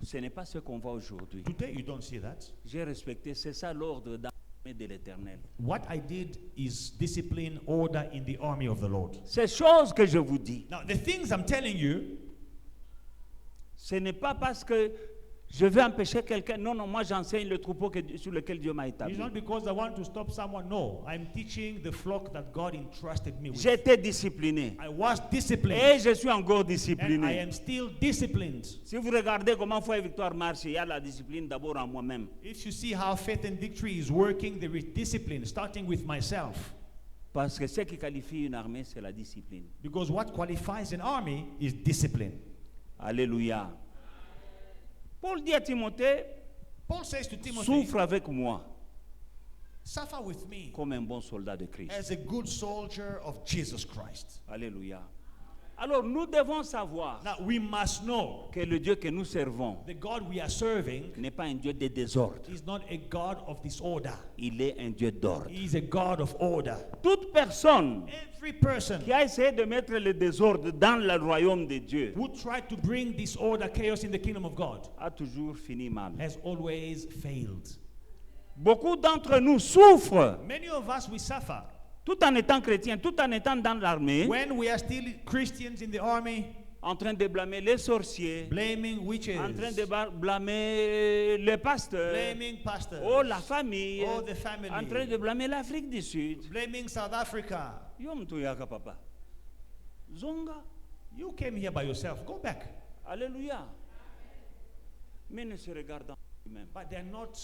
Ce n'est pas ce qu'on voit aujourd'hui.
Today, you don't see that.
J'ai respecté, c'est ça l'ordre dans l'armée de l'Éternel.
What I did is discipline, order in the army of the Lord.
Ces choses que je vous dis,
Now, the things I'm telling you,
ce n'est pas parce que je veux empêcher quelqu'un. Non, non, moi j'enseigne le troupeau sur lequel Dieu m'a établi.
it's not because I want to stop someone. No, I'm teaching the flock that God entrusted me with.
J'ai été discipliné.
I was disciplined.
Et je suis encore
And I
discipliné.
am still disciplined.
Si vous regardez comment Foi et Victoire marche, il y a la discipline d'abord en moi-même.
If you see how faith and victory is working, there is discipline, starting with myself.
Parce que ce qui qualifie une armée, c'est la discipline.
Because what qualifies an army is discipline.
Alléluia. Paul dit à Timothée,
Paul says to Timothy,
souffre avec moi
suffer with me
comme un bon soldat de Christ.
as a good soldier of Jesus Christ.
Alléluia. Alors nous devons savoir
Now, we must know
que le Dieu que nous servons
the God we are serving
n'est pas un Dieu de désordre.
is not a God of disorder.
Il est un Dieu d'ordre.
He is a God of order.
Toute personne
Every person
qui a essayé de mettre le désordre dans le royaume de Dieu
who tried to bring disorder, chaos in the kingdom of God
a toujours fini mal.
has always failed.
Beaucoup d'entre nous souffrent
Many of us, we suffer.
tout en étant chrétiens, tout en étant dans l'armée,
When we are still Christians in the army,
en train de blâmer les sorciers,
blaming witches,
en train de blâmer les pasteurs,
blaming pastors,
oh la famille,
oh the family,
en train de blâmer l'Afrique du Sud.
blaming South Africa.
Yom tuyaka papa. Zonga.
You came here by yourself. Go back.
Alléluia. Mais ne se regardant lui-même.
But they're not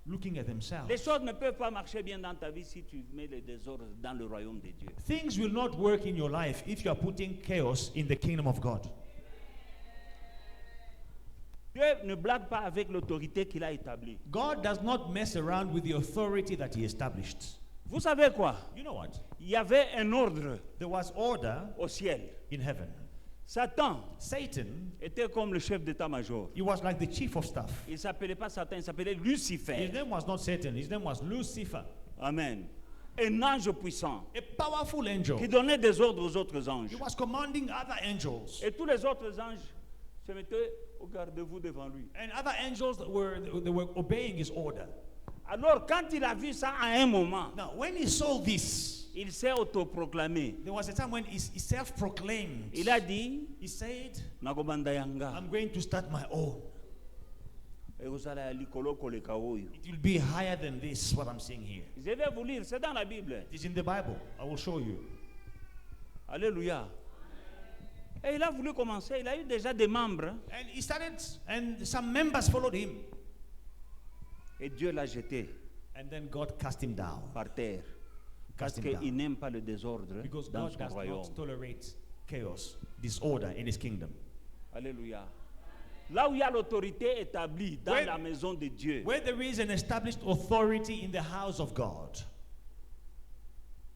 looking at themselves.
Les choses ne peuvent pas marcher bien dans ta vie si tu mets le désordre dans le royaume de Dieu.
Things will not work in your life if you are putting chaos in the kingdom of God.
Dieu ne blague pas avec l'autorité qu'il a établie.
God does not mess around with the authority that He established.
Vous savez quoi?
You know what?
Il y avait un ordre
There was order
au ciel.
in heaven.
Satan
Satan,
était comme le chef d'état-major.
he was like the chief of staff.
Il ne s'appelait pas Satan, il s'appelait
His
Lucifer.
name was not Satan, his name was Lucifer.
Amen. Un ange puissant
A powerful angel.
qui donnait des ordres aux autres anges.
He was commanding other angels.
Et tous les autres anges se mettaient au garde-vous devant lui.
And other angels that were obeying his order.
Alors, quand il a vu ça à un moment,
Now, when he saw this,
il s'est autoproclamé.
there was a time when he self-proclaimed.
Il a dit,
He said,
Nagobanda yanga,
I'm going to start my own.
ekozala ya likolo koleka oyo.
It will be higher than this, what I'm seeing here.
Je vais vous lire, c'est dans la Bible.
It is in the Bible. I will show you.
Alléluia. Et il a voulu commencer, il a eu déjà des membres.
And he started, and some members followed him.
Et Dieu l'a jeté
And then God cast him down.
par terre. Parce
Cast him down.
qu'il n'aime pas le désordre
Because
dans
God
son
does
royaume.
not tolerate chaos, disorder in his kingdom.
Alléluia. Là où il y a l'autorité établie dans
Where-
la maison de Dieu,
Where there is an established authority in the house of God,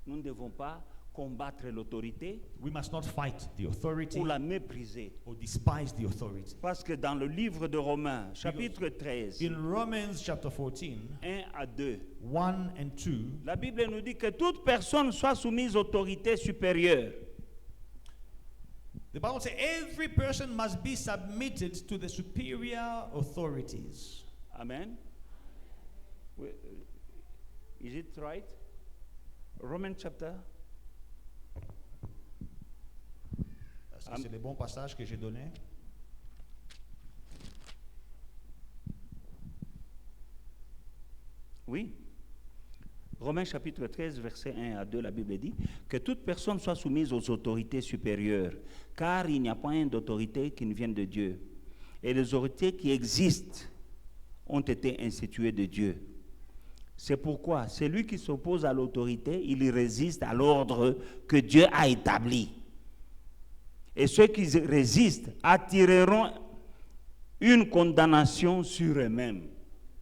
nous ne devons pas combattre l'autorité
we must not fight the authority
ou la mépriser.
or despise the authority.
Parce que dans le livre de Romains, chapitre 13,
In Romans chapter 14,
1 à 2,
1 and 2,
la Bible nous dit que toute personne soit soumise aux autorités supérieures.
the Bible says every person must be submitted to the superior authorities.
Amen. Is it right? Romans chapter.
Est-ce que c'est le bon passage que j'ai donné?
Oui. Romains chapitre 13, verset 1 à 2, la Bible dit que toute personne soit soumise aux autorités supérieures, car il n'y a point d'autorité qui ne vienne de Dieu. Et les autorités qui existent ont été instituées de Dieu. C'est pourquoi celui qui s'oppose à l'autorité, il résiste à l'ordre que Dieu a établi. Et ceux qui résistent attireront une condamnation sur eux-mêmes.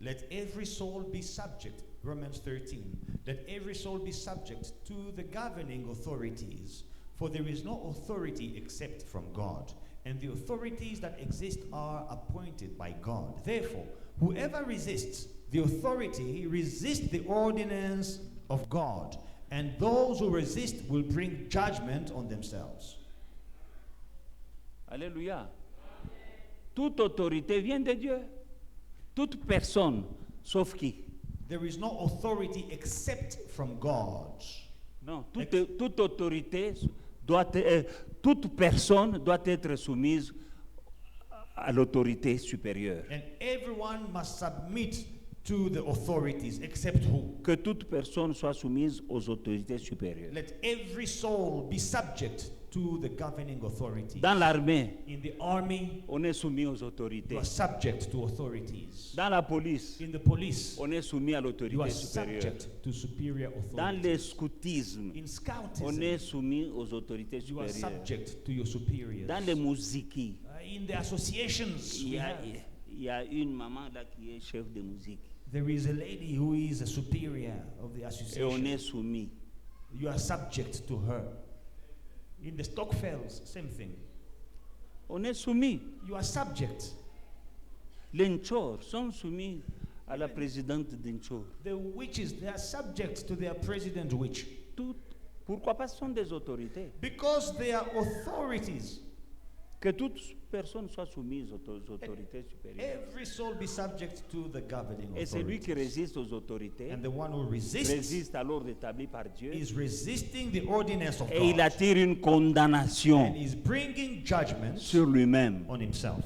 Let every soul be subject, Romans 13. Let every soul be subject to the governing authorities, for there is no authority except from God, and the authorities that exist are appointed by God. Therefore, whoever resists the authority resists the ordinance of God, and those who resist will bring judgment on themselves.
Alléluia. Toute autorité vient de Dieu. Toute personne, sauf qui?
There is no authority except from God.
Non, toute autorité toute personne doit être soumise à l'autorité supérieure.
And everyone must submit to the authorities, except who?
Que toute personne soit soumise aux autorités supérieures.
Let every soul be subject to the governing authorities.
Dans l'armée,
In the army,
on est soumis aux autorités.
you are subject to authorities.
Dans la police,
In the police,
on est soumis à
you
l'autorité
are
supérieure.
subject to superior
Dans
authorities.
le scoutisme,
In
on est
scoutism,
soumis aux autorités
you are
supérieures.
subject to your superiors.
Dans les musiques,
In the associations,
il y a une maman là qui est chef de musique.
there is a lady who is a superior of the
Et on
association.
est soumis.
You are subject to her. In the Stockfells, same thing.
On est soumis.
You are subject.
Les Nchor sont soumis à la présidente d'Nchor.
The witches, they are subject to their president witch.
Pourquoi pas? Ce sont des autorités.
Because they are authorities.
Que toute personne soit soumise aux autorités supérieures.
Every soul be subject to the governing
Et celui qui
authorities.
résiste aux autorités
And the one who resists
résiste à l'ordre établi par Dieu
is resisting the ordinance of
et il
God
attire une condamnation
and is bringing judgment
sur lui-même.
on himself.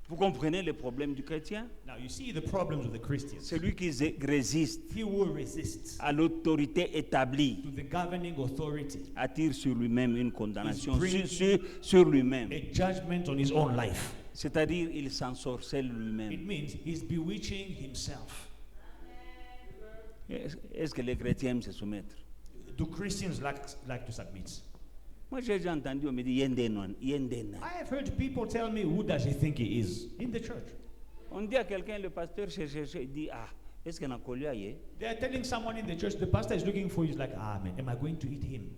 Vous comprenez le problème du chrétien?
Now you see the problems with the Christians.
Celui qui résiste
He who resists
à l'autorité établie
to the governing authority
attire sur lui-même une condamnation
Is bringing-
sur lui-même.
a judgment on his own life.
C'est-à-dire il s'ensorcelle
It
lui-même.
means he's bewitching himself.
Est-ce que les chrétiens aiment se soumettre?
Do Christians like to submit?
Moi j'ai déjà entendu, on me dit Yendena.
I have heard people tell me, who does he think he is in the church?
On dit à quelqu'un, le pasteur cherche, il dit, ah, est-ce qu'on a collé ailleurs?
They are telling someone in the church, the pastor is looking for you. He's like, ah man, am I going to eat him?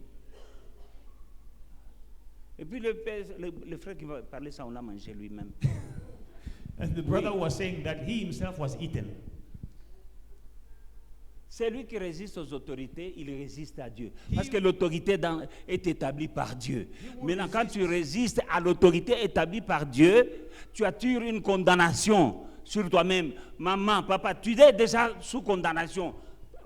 Et puis le frère qui va parler ça, on l'a mangé lui-même.
And the brother was saying that he himself was eaten.
Celui qui résiste aux autorités, il résiste à Dieu. Parce que l'autorité est établie par Dieu. Maintenant, quand tu résistes à l'autorité établie par Dieu, tu attires une condamnation sur toi-même. Maman, papa, tu es déjà sous condamnation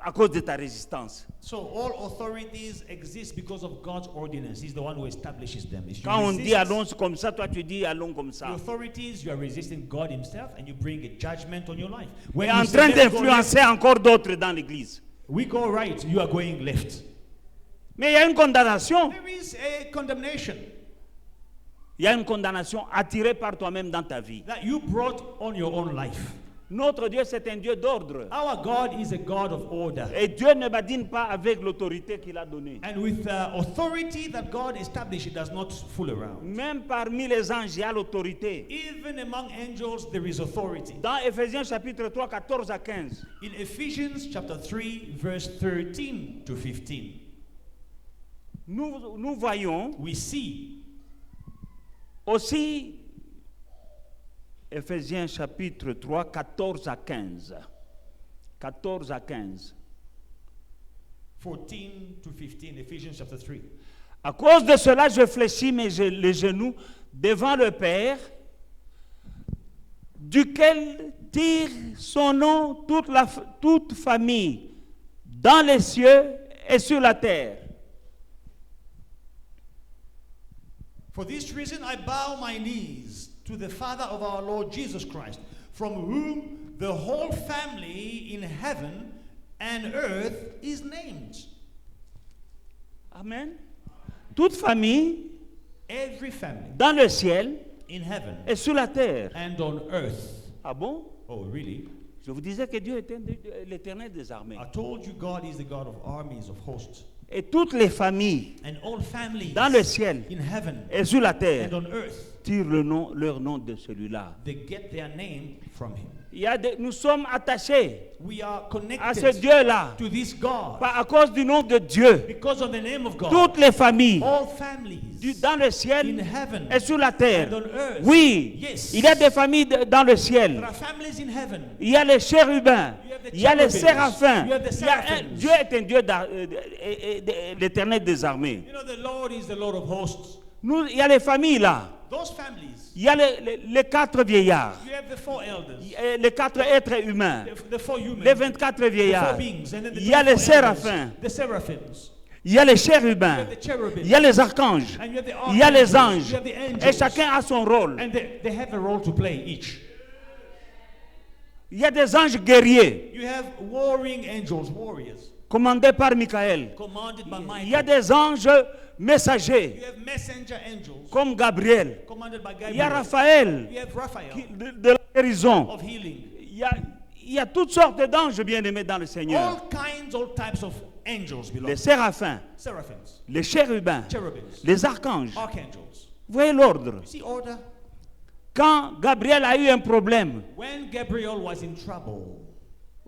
à cause de ta résistance.
So all authorities exist because of God's ordinance. He's the one who establishes them. If you
Quand on
resist
dit allons comme ça, toi tu dis allons comme
the
ça.
authorities, you are resisting God himself and you bring a judgment on your life.
Et
When
en
you say,
train
"Let's go
d'influencer encore d'autres dans l'église.
left," we go right, you are going left.
Mais il y a une condamnation.
There is a condemnation
Il y a une condamnation attirée par toi-même dans ta vie.
that you brought on your own life.
Notre Dieu, c'est un Dieu d'ordre.
Our God is a God of order.
Et Dieu ne badine pas avec l'autorité qu'il a donnée.
And with the authority that God established, it does not fool around.
Même parmi les anges, il y a l'autorité.
Even among angels, there is authority.
Dans Éphésiens chapitre 3, 14 à 15,
In Ephesians chapter 3, verse 13 to 15,
nous voyons
we see
aussi Éphésiens chapitre 3, 14 à 15. 14 à 15.
14 to 15, Ephesians chapter 3.
À cause de cela, je fléchis les genoux devant le Père, duquel tire son nom toute famille, dans les cieux et sur la terre.
For this reason I bow my knees to the Father of our Lord Jesus Christ, from whom the whole family in heaven and earth is named.
Amen. Toute famille
Every family
dans le ciel
in heaven
et sur la terre.
and on earth.
Ah bon?
Oh, really?
Je vous disais que Dieu était l'Éternel des armées.
I told you God is the God of armies, of hosts.
Et toutes les familles
And all families
dans le ciel
in heaven
et sur la terre
and on earth,
tirent leur nom de celui-là.
they get their name from him.
Nous sommes attachés
We are
à ce
connected
Dieu-là
to this God
à cause du nom de Dieu.
because of the name of God.
Toutes les familles
All families
dans le
in
ciel
heaven
et sur la terre.
and on earth.
Oui,
Yes.
il y a des familles dans le
There
ciel.
are families in heaven.
Il y a les chérubins,
You have the
il y a les
cherubims.
séraphins.
You have the
Il y a
seraphims.
Dieu est un Dieu l'Éternel des armées.
You know, the Lord is the Lord of hosts.
Il y a les familles là.
Those families,
Il y a les 4 vieillards,
you have the 4 elders,
les 4 êtres humains,
the 4 humans,
les 24
the 4
vieillards.
beings, and then the
Il y a les
24 elders,
séraphins,
the seraphims,
il y a les
you
chérubins,
have the cherubims,
il y a les archanges,
and you have the
il y a les
archangels,
anges.
you have the angels,
Et chacun a son rôle.
and they have a role to play each.
Il y a des anges guerriers,
You have warring angels, warriors,
commandés par Michael.
commanded by
Il y a
Michael.
des anges messagers,
You have messenger angels,
comme Gabriel.
commanded by
Il y a
Gabriel.
Raphaël,
You have Raphael
de la guérison.
of healing.
Il y a toutes sortes d'anges bien-aimés dans le Seigneur.
All kinds, all types of angels belong.
Les séraphins,
Seraphims,
les chérubins,
cherubims,
les archanges.
archangels.
Vous voyez l'ordre.
You see order?
Quand Gabriel a eu un problème,
When Gabriel was in trouble,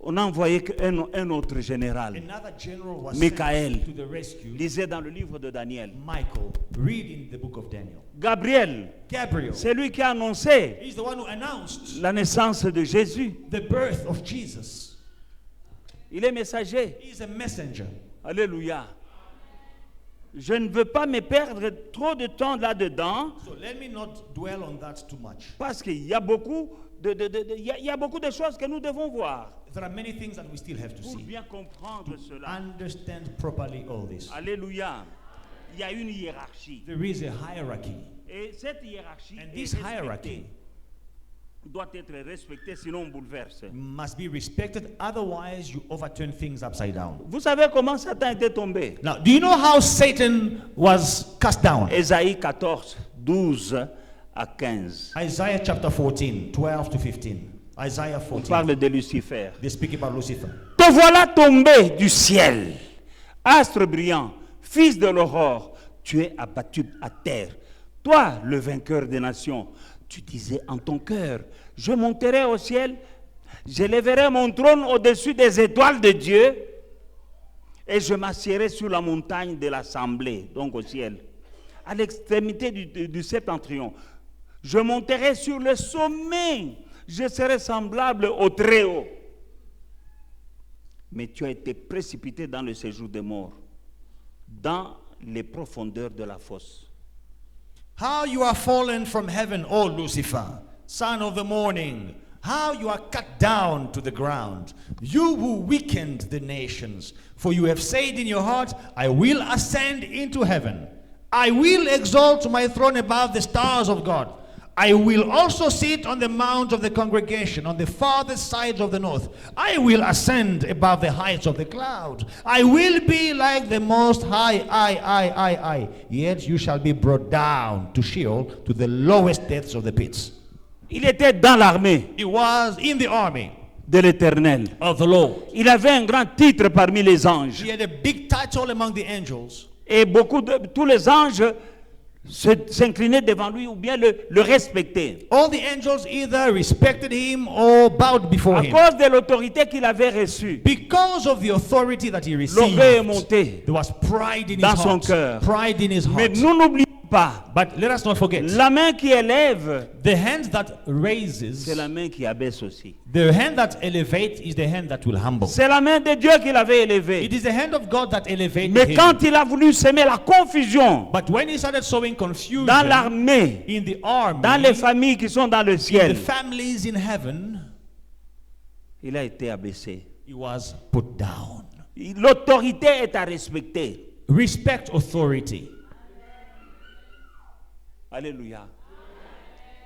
on a envoyé un autre général.
another general was
Michael.
sent to the rescue.
Lisez dans le livre de Daniel.
Michael, read in the book of Daniel.
Gabriel,
Gabriel
c'est lui qui a annoncé
is the one who announced
la naissance de Jésus.
the birth of Jesus.
Il est messager.
He is a messenger.
Alléluia. Je ne veux pas me perdre trop de temps là-dedans
So let me not dwell on that too much.
parce qu'il y a beaucoup il y a beaucoup de choses que nous devons voir
There are many things that we still have to
pour
see.
bien comprendre cela.
Understand properly all this.
Alléluia. Il y a une hiérarchie.
There is a hierarchy.
Et cette hiérarchie
And
est
this
respectée.
hierarchy
Doit être respectée, sinon on bouleverse.
must be respected, otherwise you overturn things upside down.
Vous savez comment Satan était tombé?
Now, do you know how Satan was cast down?
Ésaïe 14, 12 à 15.
Isaiah chapter 14, 12 to 15. Isaiah
On
14.
parle de Lucifer.
They speak about Lucifer.
Te voilà tombé du ciel, astre brillant, fils de l'aurore, tu es abattu à terre. Toi, le vainqueur des nations, tu disais en ton cœur, je monterai au ciel, j'élèverai mon trône au-dessus des étoiles de Dieu, et je m'assierai sur la montagne de l'assemblée, donc au ciel, à l'extrémité du septentrion. Je monterai sur le sommet, je serai semblable au Très-Haut. Mais tu as été précipité dans le séjour des morts, dans les profondeurs de la fosse.
How you are fallen from heaven, O Lucifer, son of the morning. How you are cut down to the ground, you who weakened the nations. For you have said in your heart, I will ascend into heaven. I will exalt my throne above the stars of God. I will also sit on the mount of the congregation, on the farthest sides of the north. I will ascend above the heights of the cloud. I will be like the Most High, I. Yet you shall be brought down to Sheol, to the lowest depths of the pits.
Il était dans l'armée
He was in the army
de l'Éternel.
of the Lord.
Il avait un grand titre parmi les anges.
He had a big title among the angels.
Et tous les anges s'inclinaient devant lui ou bien le respectaient.
All the angels either respected him or bowed before
À
him.
cause de l'autorité qu'il avait reçue,
Because of the authority that he
l'orgueil est
received,
monté.
there was pride in his
Dans son
heart.
cœur.
Pride in his
Mais
heart.
nous n'oublions pas,
But let us not forget,
la main qui élève,
the hand that raises,
c'est la main qui abaisse aussi.
the hand that elevates is the hand that will humble.
C'est la main de Dieu qu'il avait élevée.
It is the hand of God that elevates
Mais
him.
quand il a voulu semer la confusion
But when he started sowing confusion
dans l'armée,
in the army,
dans les familles qui sont dans le
in the
ciel,
families in heaven,
il a été abaissé.
he was put down.
L'autorité est à respecter.
Respect authority.
Alléluia.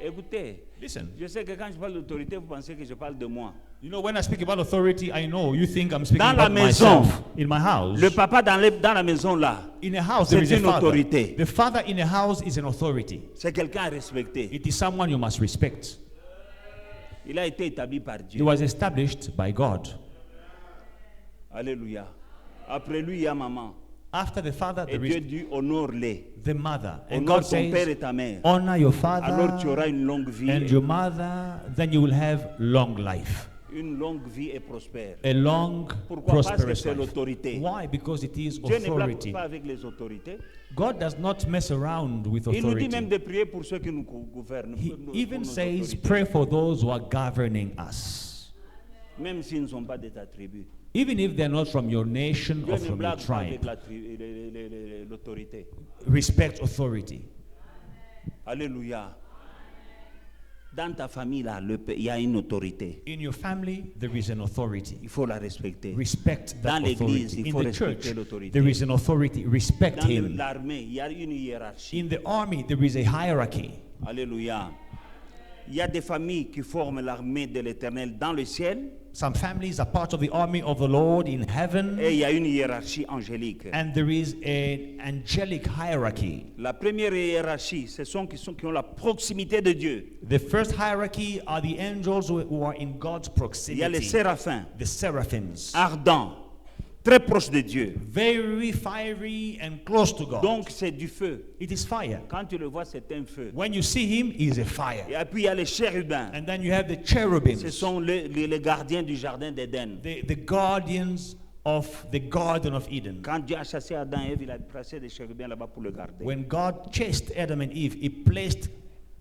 Écoutez,
Listen,
je sais que quand je parle d'autorité, vous pensez que je parle de moi.
you know, when I speak about authority, I know you think I'm speaking
Dans la
about
maison,
myself. In my house,
Le papa dans la maison là,
in a house, there is
c'est
a
une
father.
autorité.
The father in a house is an authority.
C'est quelqu'un à respecter.
It is someone you must respect.
Il a été établi par
He
Dieu.
was established by God.
Alléluia. Après lui, il y a maman.
After the father,
Et
there
Dieu
is
dit honore-les.
the mother. And
Honore
God
ton père
says,
et ta mère.
honor your
Alors tu auras
father
une longue vie.
and your mother, then you will have long life.
Une longue vie et prospère.
A long,
Pourquoi? Parce que
prosperous
c'est
life.
l'autorité.
Why? Because it is
Dieu ne blague
authority.
pas avec les autorités.
God does not mess around with
Il nous dit même
authority.
de prier pour ceux qui nous gouvernent.
He
pour nos
even says,
autorités.
pray for those who are governing us.
Même s'ils ne sont pas de ta tribu.
Even if they're not from your nation
Dieu
or
ne
from your
blague pas avec
tribe.
l'autorité.
Respect authority.
Alléluia. Dans ta famille, là, il y a une autorité.
In your family, there is an authority.
Il faut la respecter.
Respect
Dans
that
l'église,
authority.
il
In
faut
the
respecter
church,
l'autorité.
there is an authority. Respect
Dans
him.
l'armée, il y a une hiérarchie.
In the army, there is a hierarchy.
Alléluia. Il y a des familles qui forment l'armée de l'Éternel dans le ciel
Some families are part of the army of the Lord in heaven,
et il y a une hiérarchie angélique.
and there is an angelic hierarchy.
La première hiérarchie, ce sont qui ont la proximité de Dieu.
The first hierarchy are the angels who are in God's
Il y a les
proximity.
séraphins,
The seraphims.
ardents, très proches de Dieu.
Very fiery and close to God.
Donc c'est du feu.
It is fire.
Quand tu le vois, c'est un feu.
When you see him, he is a fire.
Et puis il y a les chérubins.
And then you have the
Ce
cherubims,
sont les gardiens du jardin d'Éden.
the guardians of the Garden of Eden.
Quand Dieu a chassé Adam et Ève, il a placé des chérubins là-bas pour le garder.
When God chased Adam and Eve, he placed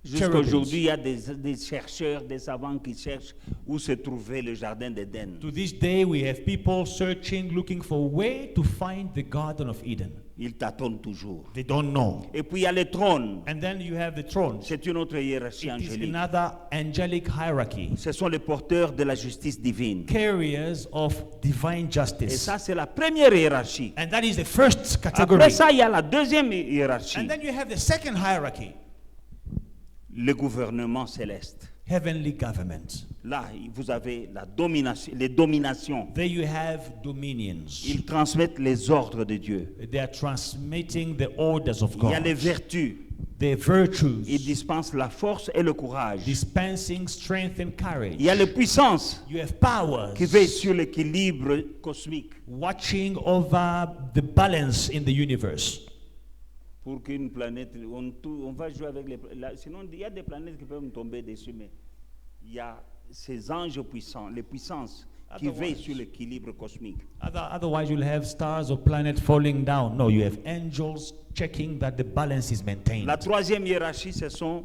Jusqu'à
cherubims.
aujourd'hui, il y a des chercheurs, des savants qui cherchent où se trouvait le jardin d'Éden.
To this day, we have people searching, looking for where to find the Garden of Eden.
Ils tâtonnent toujours.
They don't know.
Et puis il y a les trônes.
And then you have the thrones.
C'est une autre hiérarchie
It is
angélique.
another angelic hierarchy.
Ce sont les porteurs de la justice divine.
Carriers of divine
Et
justice.
ça, c'est la première hiérarchie.
And that is the first category.
Après ça, il y a la deuxième hiérarchie.
And then you have the second hierarchy,
Le gouvernement céleste.
heavenly government.
Là, vous avez les dominations.
There you have dominions.
Ils transmettent les ordres de Dieu.
They are transmitting the orders of
Il y a les
God.
vertus.
The virtues,
Ils dispensent la force et le courage.
dispensing strength and
Il
courage.
y a les puissances
You have powers
qui veillent sur l'équilibre cosmique
watching over the balance in the universe.
pour qu'une planète, on va jouer avec sinon il y a des planètes qui peuvent tomber dessus, mais il y a ces anges puissants, les puissances qui veillent sur l'équilibre cosmique.
Otherwise, you'll have stars or planets falling down. No, you have angels checking that the balance is maintained.
La troisième hiérarchie, ce sont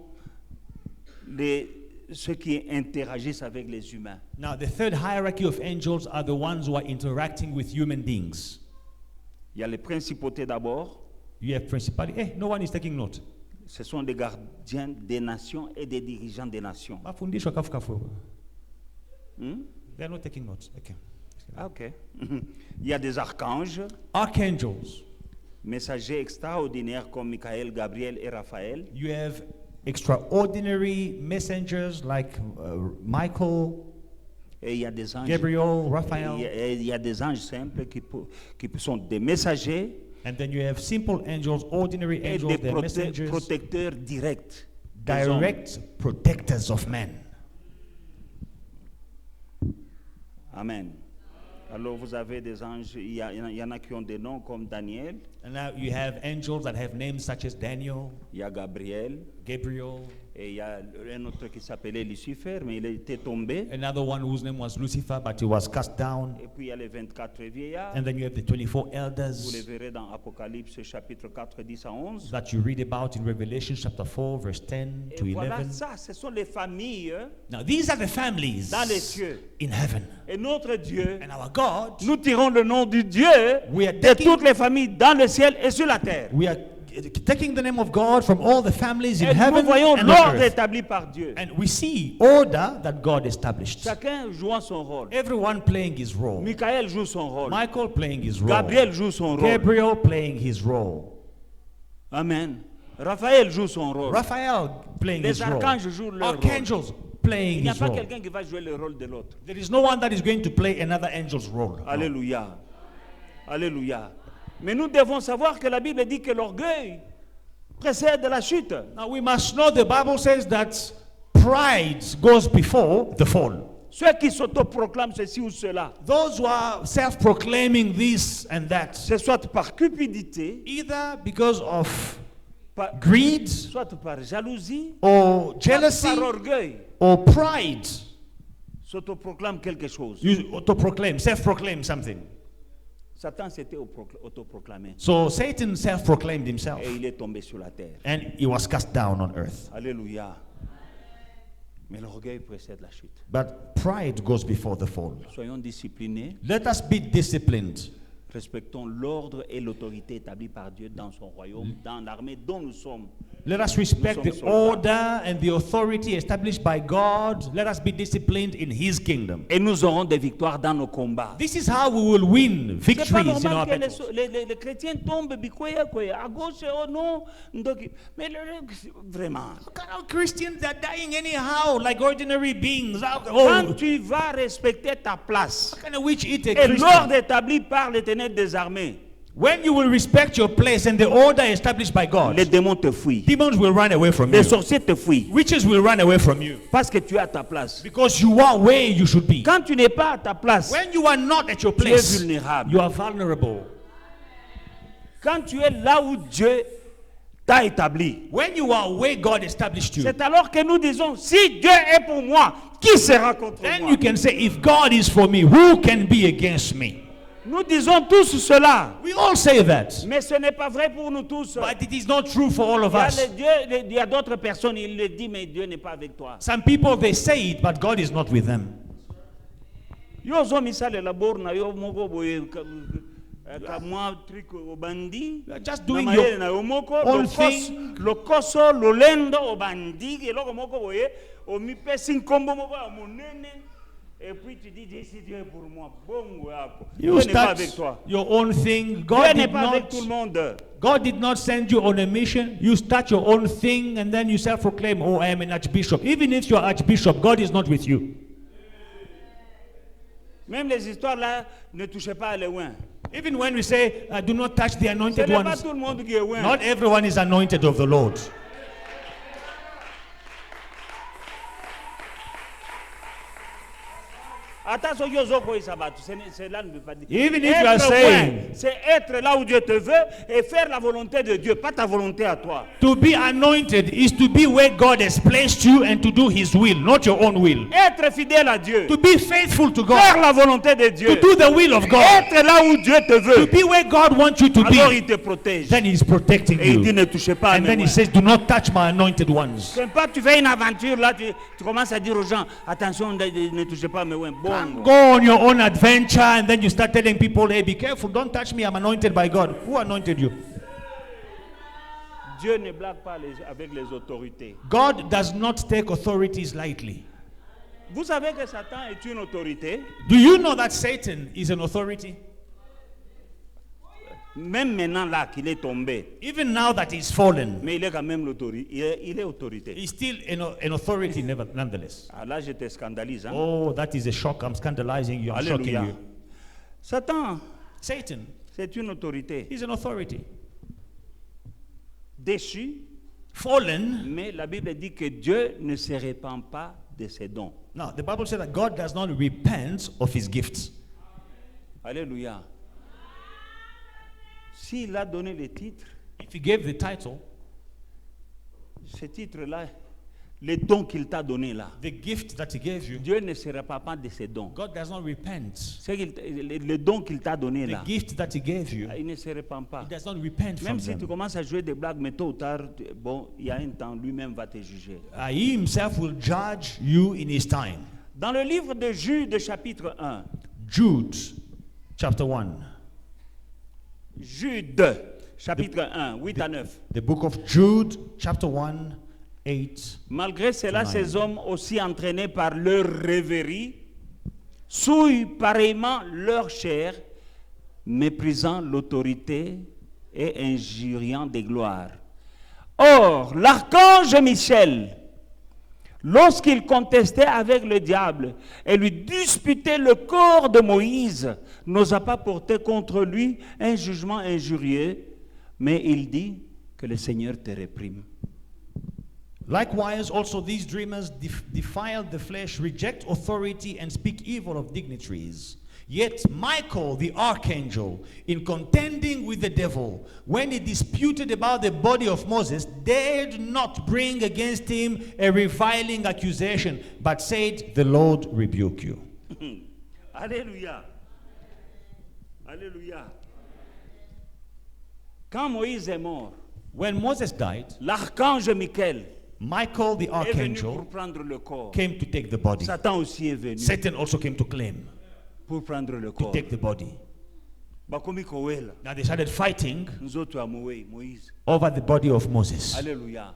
ceux qui interagissent avec les humains.
Now, the third hierarchy of angels are the ones who are interacting with human beings.
Il y a les principautés d'abord.
You have principality. Hey, no one is taking note.
Ce sont des gardiens des nations et des dirigeants des nations.
Mafundishwa kafu.
Hmm?
They are not taking notes. Okay.
Ah, ok. Il y a des archanges,
Archangels.
messagers extraordinaires comme Michael, Gabriel et Raphaël.
You have extraordinary messengers like Michael,
Et il y a des anges.
Gabriel, Raphael.
Il y a des anges simples qui sont des messagers
And then you have simple angels, ordinary
et
angels,
des
they're messengers,
protecteurs directs. des hommes.
direct protectors of men.
Amen. Alors vous avez des anges, il y en a qui ont des noms comme Daniel,
And now you have angels that have names such as Daniel,
il y a Gabriel,
Gabriel,
et il y a un autre qui s'appelait Lucifer, mais il était tombé.
another one whose name was Lucifer, but he was cast down.
Et puis il y a les 24 vieillards.
And then you have the 24
Vous les
elders
verrez dans Apocalypse chapitre 4, 10 à 11.
that you read about in Revelation chapter 4, verse 10 to
Et voilà
11.
ça, ce sont les familles
Now these are the families
dans les cieux.
in heaven.
Et notre Dieu,
And our God,
nous tirons le nom du Dieu
We are
de
taking-
toutes les familles dans le ciel et sur la terre.
we are taking the name of God from all the families in
Et nous
heaven
voyons
and on
l'ordre
earth.
établi par Dieu.
And we see order that God established.
Chacun jouant son rôle.
Everyone playing his role.
Michael joue son rôle.
Michael playing his role.
Gabriel joue son rôle.
Gabriel playing his role.
Amen. Raphaël joue son rôle.
Raphael playing
Les
his role.
archanges jouent leur rôle.
Archangels playing
Il n'y a
his
pas
role.
quelqu'un qui va jouer le rôle de l'autre.
There is no one that is going to play another angel's role. No.
Alléluia. Alléluia. Mais nous devons savoir que la Bible dit que l'orgueil précède la chute.
Now we must know the Bible says that pride goes before the fall.
Ceux qui s'autoproclament ceci ou cela,
Those who are self-proclaiming this and that,
c'est soit par cupidité,
either because of
greed,
greed
soit par jalousie,
or
soit
jealousy
par orgueil,
or pride,
s'autoproclament quelque chose.
you autoproclaim, self-proclaim something.
Satan s'était autoproclamé
So Satan self-proclaimed himself
et il est tombé sur la terre.
and he was cast down on earth.
Alléluia. Mais l'orgueil précède la chute.
But pride goes before the fall.
Soyons disciplinés,
Let us be disciplined.
respectons l'ordre et l'autorité établis par Dieu dans son royaume, dans l'armée dont nous sommes.
Let us respect the order and the authority established by God. Let us be disciplined in His kingdom.
Et nous aurons des victoires dans nos combats.
This is how we will win
C'est pas
victories in our
normal que
battles.
les chrétiens tombent à gauche, oh non. Mais vraiment,
What Christians are dying anyhow, like ordinary beings.
quand
Oh,
tu vas respecter ta place
kind of which eat a
et
Christian?
l'ordre établi par l'Éternel des armées,
When you will respect your place and the order established by God,
les démons te fuient,
demons will run away from
les
you.
sorciers te fuient
Witches will run away from you
parce que tu es à ta place.
because you are where you should be.
Quand tu n'es pas à ta place,
When you are not at your
tu es
place,
vulnérable.
you are vulnerable.
Quand tu es là où Dieu t'a établi,
When you are where God established you,
c'est alors que nous disons, si Dieu est pour moi, qui sera contre
then
moi?
you can say, if God is for me, who can be against me?
Nous disons tous cela,
We all say that,
mais ce n'est pas vrai pour nous tous.
but it is not true for all of
Il y a,
us.
il y a d'autres personnes, ils le disent, mais Dieu n'est pas avec toi.
Some people, they say it, but God is not with them.
Yo zo misale la borna yo moko boye ka mwa trick obandi.
You are just
Na
doing
mayele
your
na yo moko
own
lo koso lo lendo obandi eloko moko boye o mi pesi nkombo moko ya monene. Et puis tu dis si Dieu est pour moi, bongo yako.
You
Dieu n'est pas
start
avec toi.
your own thing.
Dieu
God
n'est
did
pas avec tout le
not.
monde.
God did not send you on a mission. You start your own thing and then you self-proclaim, "Oh, I am an archbishop." Even if you are archbishop, God is not with you.
Même les histoires là ne touchez pas les loin.
Even when we say, "Do not touch the
Ce
anointed
n'est pas
ones,"
tout le monde qui est loin.
not everyone is anointed of the Lord.
Attention, yo zoko isabatu. Cela ne veut pas dire.
Even if you are
Être
saying-
loin, c'est être là où Dieu te veut et faire la volonté de Dieu, pas ta volonté à toi.
To be anointed is to be where God has placed you and to do His will, not your own will.
Être fidèle à Dieu,
To be faithful to
faire
God,
la volonté de Dieu,
to do the will of God,
être là où Dieu te
to
veut.
be where God wants you to
Alors
be.
il te protège.
Then He's protecting
Et il dit
you.
ne touchez pas à
And
mes
then He
mains.
says, "Do not touch my anointed ones."
C'est pas tu fais une aventure là, tu commences à dire aux gens, attention, ne touchez pas à mes mains. Bon.
Go on your own adventure and then you start telling people, "Hey, be careful, don't touch me, I'm anointed by God." Who anointed you?
Dieu ne blague pas avec les autorités.
God does not take authorities lightly.
Vous savez que Satan est une autorité.
Do you know that Satan is an authority?
Même maintenant là qu'il est tombé,
Even now that he's fallen,
mais il est quand même l'autorité. Il est autorité.
he's still an authority nonetheless.
Ah, là, je te scandalise. Hein?
Oh, that is a shock. I'm scandalizing you. I'm shocking
Alléluia.
you.
Satan,
Satan
c'est une autorité
is an authority.
déchue,
fallen.
Mais la Bible dit que Dieu ne se répand pas de ses dons.
Now, the Bible says that God does not repent of his gifts.
Alléluia. S'il a donné les titres,
If he gave the title,
ces titres-là, les dons qu'il t'a donnés là,
the gift that he gave you,
Dieu ne se répand pas de ses dons.
God does not repent.
Les dons qu'il t'a donnés
The
là,
gift that he gave you,
il ne se répand pas.
he does not repent from
Même si tu
them.
commences à jouer des blagues, mais tôt ou tard, bon, il y a un temps, lui-même va te juger.
He himself will judge you in his time.
Dans le livre de Jude, chapitre 1,
Jude, chapter 1.
Jude, chapitre 1, 8 à 9.
The book of Jude, chapter 1, 8.
Malgré cela,
Nine.
ces hommes aussi entraînés par leur rêverie, souillent pareillement leur chair, méprisant l'autorité et injuriant des gloires. Or, l'archange Michel, lorsqu'il contestait avec le diable et lui disputait le corps de Moïse, n'osa pas porter contre lui un jugement injurieux, mais il dit que le Seigneur te réprime.
Likewise, also these dreamers defile the flesh, reject authority, and speak evil of dignitaries. Yet Michael, the archangel, in contending with the devil, when he disputed about the body of Moses, dared not bring against him a reviling accusation, but said, "The Lord rebuke you."
Alléluia. Alléluia. Quand Moïse est mort,
When Moses died,
l'archange Michael
Michael, the
est venu pour
archangel,
prendre le corps.
came to take the body.
Satan aussi est venu
Satan also came to claim,
pour prendre le
to
corps.
take the body.
Bakomi kowela,
Now they started fighting
nzoto ya Moïse.
over the body of Moses.
Alléluia.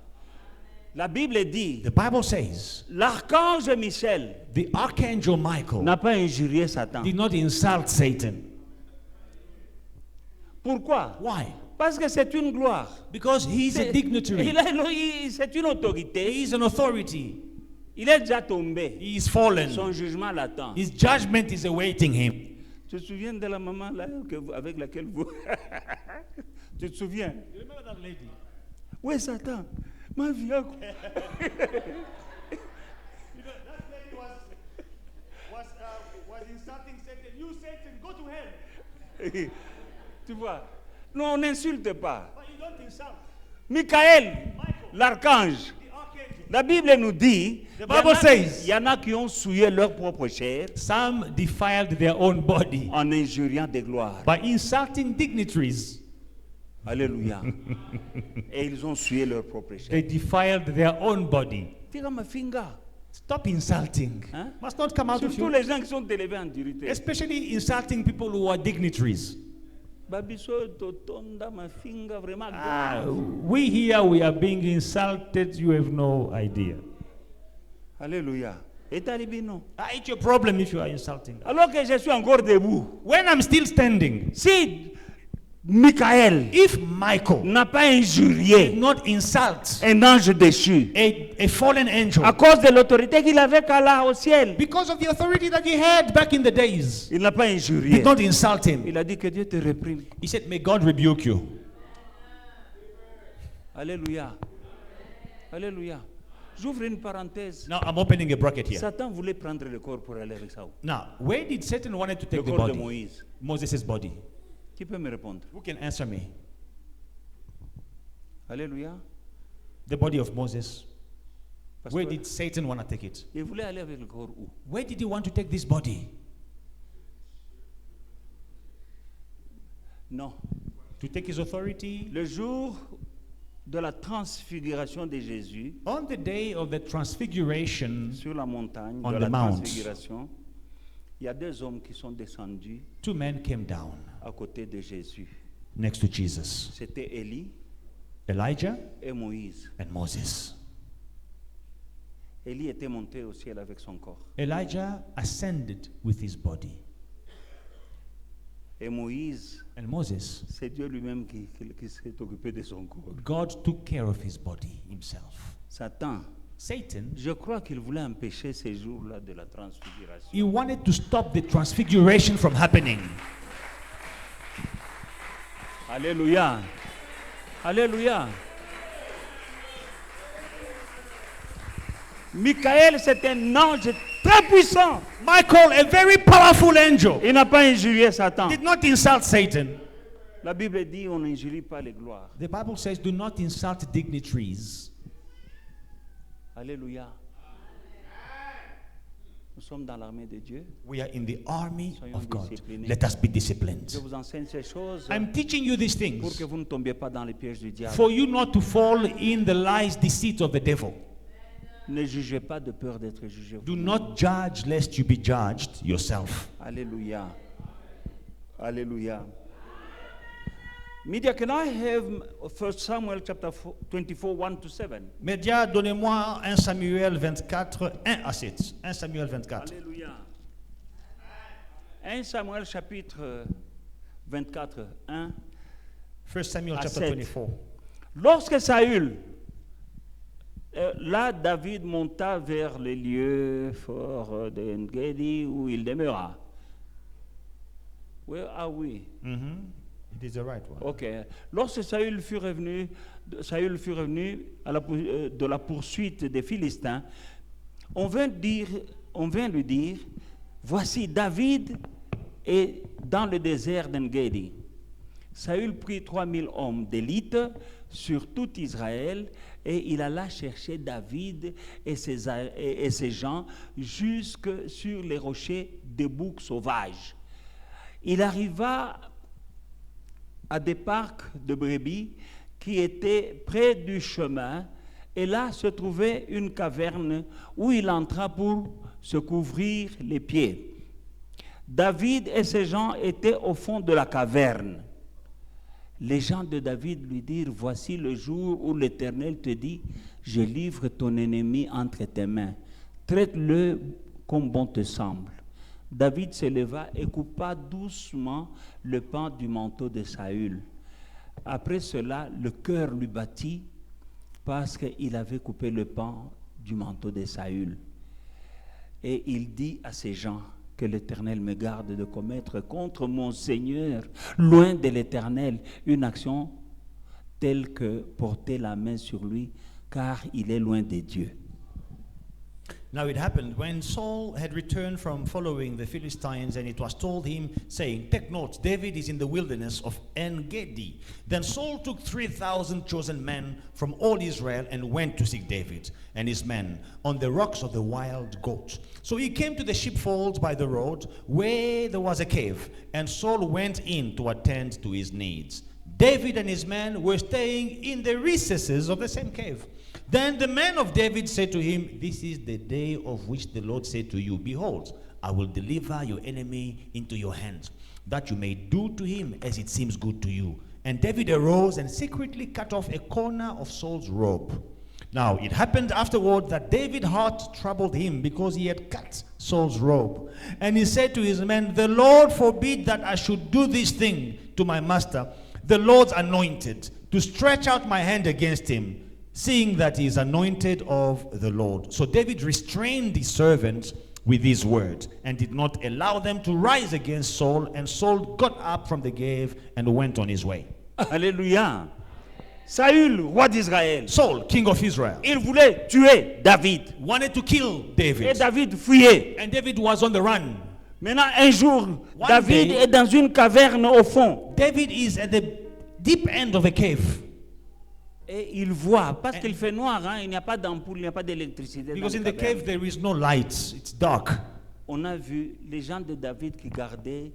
La Bible dit,
The Bible says
l'archange Michel
the archangel Michael
n'a pas injurié Satan.
did not insult Satan.
Pourquoi?
Why?
Parce que c'est une gloire.
Because he's a dignitary.
C'est une autorité.
He is an authority.
Il est déjà tombé.
He is fallen.
Son jugement l'attend.
His judgment is awaiting him.
Tu te souviens de la maman là, avec laquelle vous... Tu te souviens?
You remember that lady?
Oui, Satan. Ma vie a...
That lady was insulting Satan. You Satan, go to hell.
Tu vois? Non, on n'insulte pas.
But you don't insult.
Michael, l'archange.
The archangel.
La Bible nous dit,
The Bible says-
il y en a qui ont souillé leur propre chair
Some defiled their own body
en injuriant des gloires.
by insulting dignitaries.
Alléluia. Et ils ont souillé leur propre chair.
They defiled their own body.
Tira ma finger.
Stop insulting.
Hein?
Must not come out of
Surtout
you.
les gens qui sont élevés en durité.
Especially insulting people who are dignitaries.
Babiso totonda ma finger vraiment.
We here, we are being insulted. You have no idea.
Alléluia. Et talibino.
It's your problem if you are insulting.
Alors que je suis encore debout.
When I'm still standing,
Si Michael
if Michael
n'a pas injurié
did not insult
un ange déchu
a fallen angel
à cause de l'autorité qu'il avait là au ciel,
because of the authority that he had back in the days,
il n'a pas injurié.
did not insult him,
Il a dit que Dieu te réprime.
he said, "May God rebuke you."
Alléluia. Alléluia. J'ouvre une parenthèse.
Now I'm opening a bracket here.
Satan voulait prendre le corps pour aller avec ça.
Now, where did Satan wanted to
Le
take the
corps de
body?
Moïse.
Moses' body.
Qui peut me répondre?
Who can answer me?
Alléluia.
The body of Moses.
Parce
Where
que
did Satan want to take it?
il voulait aller avec le corps où?
Where did he want to take this body?
Non.
To take his authority?
Le jour de la transfiguration de Jésus
On the day of the transfiguration,
sur la montagne
On
de
the
la
mount.
transfiguration, il y a deux hommes qui sont descendus
two men came down
à côté de Jésus.
next to Jesus,
C'était Élie
Elijah
et Moïse.
and Moses.
Élie était monté au ciel avec son corps.
Elijah ascended with his body,
Et Moïse,
and Moses,
c'est Dieu lui-même qui s'est occupé de son corps.
God took care of his body himself.
Satan,
Satan,
je crois qu'il voulait empêcher ces jours-là de la transfiguration.
he wanted to stop the transfiguration from happening.
Alléluia. Alléluia. Michael, c'est un ange très puissant.
Michael, a very powerful angel,
Il n'a pas injurié Satan.
did not insult Satan.
La Bible dit on n'injurie pas les gloires.
The Bible says, do not insult dignitaries.
Alléluia. Nous sommes dans l'armée de Dieu.
We are in the army
Soyons
of God.
disciplinés.
Let us be disciplined.
Je vous enseigne ces choses
I'm teaching you these
pour
things
que vous ne tombiez pas dans les pièges du diable.
for you not to fall in the lies, deceit of the devil.
Ne jugez pas de peur d'être jugé.
Do not judge lest you be judged yourself.
Alléluia. Alléluia. Media, can I have 1 Samuel chapter 24, 1 to 7?
Média, donnez-moi 1 Samuel 24, 1 à 7. 1 Samuel 24.
Alléluia. 1 Samuel chapitre 24, 1.
1 Samuel
À
chapter
7.
24.
Lorsque Saül, là David monta vers le lieu fort de En-Gedi où il demeura. Where are we?
It is the right one.
Ok. Lorsque Saül fut revenu à de la poursuite des Philistins, on vint lui dire, voici David est dans le désert d'En-Gedi. Saül prit 3000 hommes d'élite sur tout Israël et il alla chercher David et ses gens jusque sur les rochers des boucs sauvages. Il arriva à des parcs de brebis qui étaient près du chemin, et là se trouvait une caverne où il entra pour se couvrir les pieds. David et ses gens étaient au fond de la caverne. Les gens de David lui dirent, voici le jour où l'Éternel te dit, je livre ton ennemi entre tes mains, traite-le comme bon te semble. David se leva et coupa doucement le pan du manteau de Saül. Après cela, le cœur lui battit parce qu'il avait coupé le pan du manteau de Saül. Et il dit à ses gens, que l'Éternel me garde de commettre contre mon Seigneur, loin de l'Éternel, une action telle que porter la main sur lui, car il est loin de Dieu.
Now it happened when Saul had returned from following the Philistines, and it was told him, saying, take note, David is in the wilderness of En-Gedi. Then Saul took 3,000 chosen men from all Israel and went to seek David and his men on the rocks of the wild goat. So he came to the sheepfold by the road where there was a cave, and Saul went in to attend to his needs. David and his men were staying in the recesses of the same cave. Then the men of David said to him, this is the day of which the Lord said to you, behold, I will deliver your enemy into your hands, that you may do to him as it seems good to you. And David arose and secretly cut off a corner of Saul's robe. Now it happened afterward that David's heart troubled him because he had cut Saul's robe. And he said to his men, the Lord forbid that I should do this thing to my master, the Lord's anointed, to stretch out my hand against him, seeing that he is anointed of the Lord. So David restrained his servants with these words and did not allow them to rise against Saul. And Saul got up from the cave and went on his way.
Alléluia. Saül, roi d'Israël,
Saul, king of Israel,
il voulait tuer David.
wanted to kill
Et
David.
David fuyait.
And David was on the run.
Maintenant, un jour,
One
David
day-
est dans une caverne au fond.
David is at the deep end of a cave.
Et il voit, parce qu'il fait noir, hein, il n'y a pas d'ampoule, il n'y a pas d'électricité.
Because
dans
in
la
the
caverne.
cave there is no light. It's dark.
On a vu les gens de David qui gardaient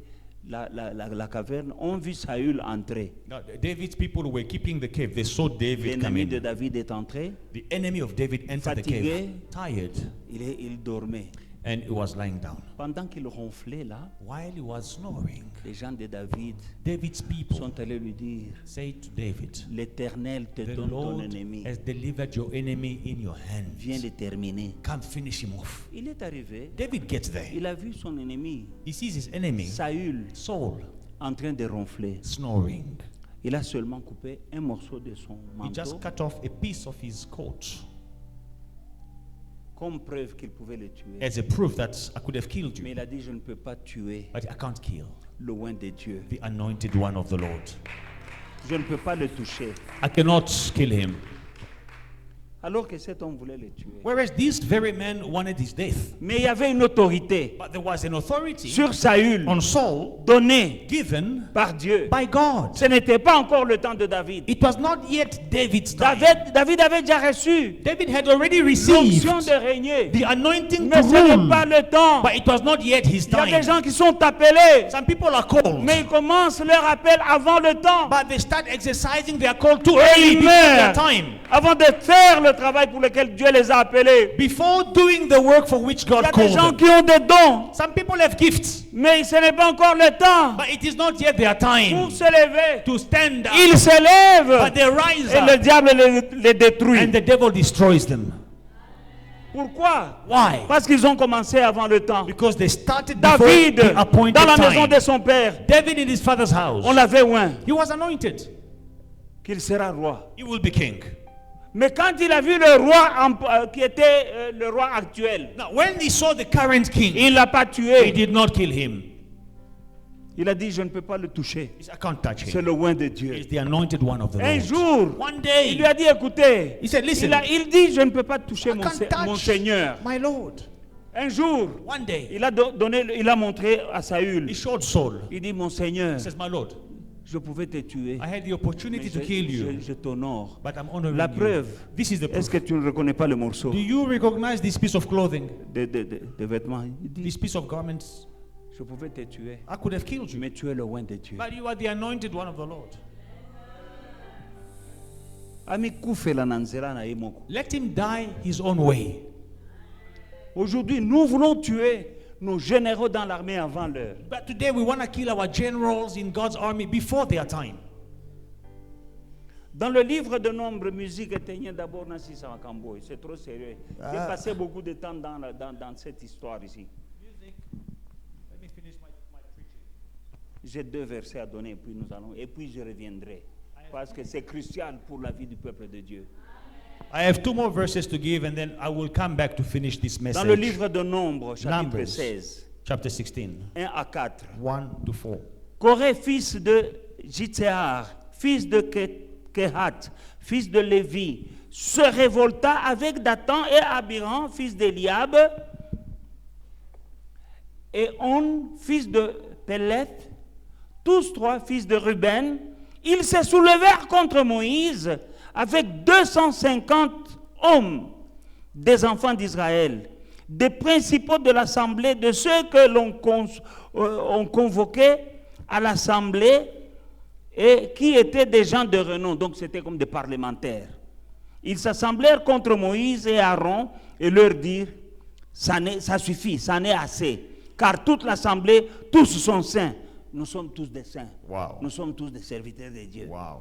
la caverne, ont vu Saül entrer.
Now, David's people who were keeping the cave, they saw David come
L'ennemi de
in.
David est entré,
The enemy of David entered the cave,
Fatigué.
tired,
il dormait.
and he was lying down.
Pendant qu'il ronflait là,
While he was snoring,
les gens de David
David's people
sont allés lui dire,
said to David,
l'Éternel te
the
donne ton
Lord
ennemi,
has delivered your enemy in your
viens
hands.
le terminer.
Come finish him off.
Il est arrivé,
David gets there.
il a vu son ennemi,
He sees his enemy,
Saül,
Saul,
en train de ronfler.
snoring.
Il a seulement coupé un morceau de son
He just
manteau
cut off a piece of his coat
comme preuve qu'il pouvait le tuer.
as a proof that I could have killed
Mais
you,
il a dit, je ne peux pas tuer
but I can't kill
loin de Dieu.
the anointed one of the Lord.
Je ne peux pas le toucher.
I cannot kill him.
alors que cet homme voulait le tuer.
Whereas these very men wanted his death.
Mais il y avait une autorité
But there was an authority
sur Saül
on Saul
donnée
given
par Dieu.
by God.
Ce n'était pas encore le temps de David.
It was not yet David's time.
David avait déjà reçu
David had already received
l'onction de régner.
the anointing
Mais
to
ce n'est
rule.
pas le temps.
But it was not yet his
Il y a des
time.
gens qui sont appelés,
Some people are called,
mais ils commencent leur appel avant le temps,
but they start exercising their call too early
ils
before their
meurent
time.
avant de faire le travail pour lequel Dieu les a appelés.
Before doing the work for which
Il y
God
a des
called
gens
them.
qui ont des dons,
Some people have gifts,
mais ce n'est pas encore le temps
but it is not yet their time
pour se lever.
to stand up.
Ils se lèvent
But they rise
et le
up
diable les détruit.
and the devil destroys them.
Pourquoi?
Why?
Parce qu'ils ont commencé avant le temps.
Because they started before
David,
the appointed
dans la maison
time.
de son père,
David in his father's house,
on l'avait oint
he was anointed.
qu'il sera roi.
He will be king.
Mais quand il a vu le roi qui était le roi actuel,
Now, when he saw the current king,
il ne l'a pas
he
tué.
did not kill him.
Il a dit, je ne peux pas le toucher.
He said, I can't touch
C'est
him.
le oint de Dieu.
He's the anointed one of the
Un
Lord.
jour,
One
il
day,
lui a dit, écoutez,
he said, listen,
il dit, je ne peux pas toucher
I
mon
can't touch
Seigneur.
my Lord.
Un jour,
One day,
il a montré à Saül.
he showed Saul.
Il dit, mon Seigneur,
He says, my Lord,
je pouvais te tuer.
I had the
Mais
opportunity to kill you,
je t'honore.
but I'm honoring
La
you.
preuve,
This is the
est-ce
proof.
que tu ne reconnais pas le morceau
Do you recognize this piece of clothing,
de vêtements? Il dit,
this piece of garments?
je pouvais te tuer,
I could have killed you,
mais tu es le oint de Dieu.
but you are the anointed one of the Lord.
Ami kufela na nzela na ye moko.
Let him die his own way.
Aujourd'hui, nous voulons tuer nos généraux dans l'armée avant l'heure.
But today we want to kill our generals in God's army before their time.
Dans le livre de Nombre, musique éteignée d'abord dans Sissawakamboy. C'est trop sérieux. J'ai passé beaucoup de temps dans cette histoire ici.
Let me finish my preaching.
J'ai 2 versets à donner, et puis je reviendrai. Parce que c'est crucial pour la vie du peuple de Dieu.
I have 2 more verses to give, and then I will come back to finish this
Dans le
message.
livre de Nombre, chapitre
Numbers,
16,
chapter 16,
1 à 4.
1 to 4.
Coré, fils de Jitséar, fils de Kehat, fils de Lévi, se révolta avec Dathan et Abiram, fils d'Eliab, et On, fils de Peleth, tous 3 fils de Ruben. Ils se soulevèrent contre Moïse avec 250 hommes, des enfants d'Israël, des principaux de l'assemblée, de ceux que l'on convoquait à l'assemblée et qui étaient des gens de renom, donc c'était comme des parlementaires. Ils s'assemblèrent contre Moïse et Aaron et leur dirent, ça suffit, ça n'est assez, car toute l'assemblée, tous sont saints. Nous sommes tous des saints.
Wow.
Nous sommes tous des serviteurs de Dieu.
Wow.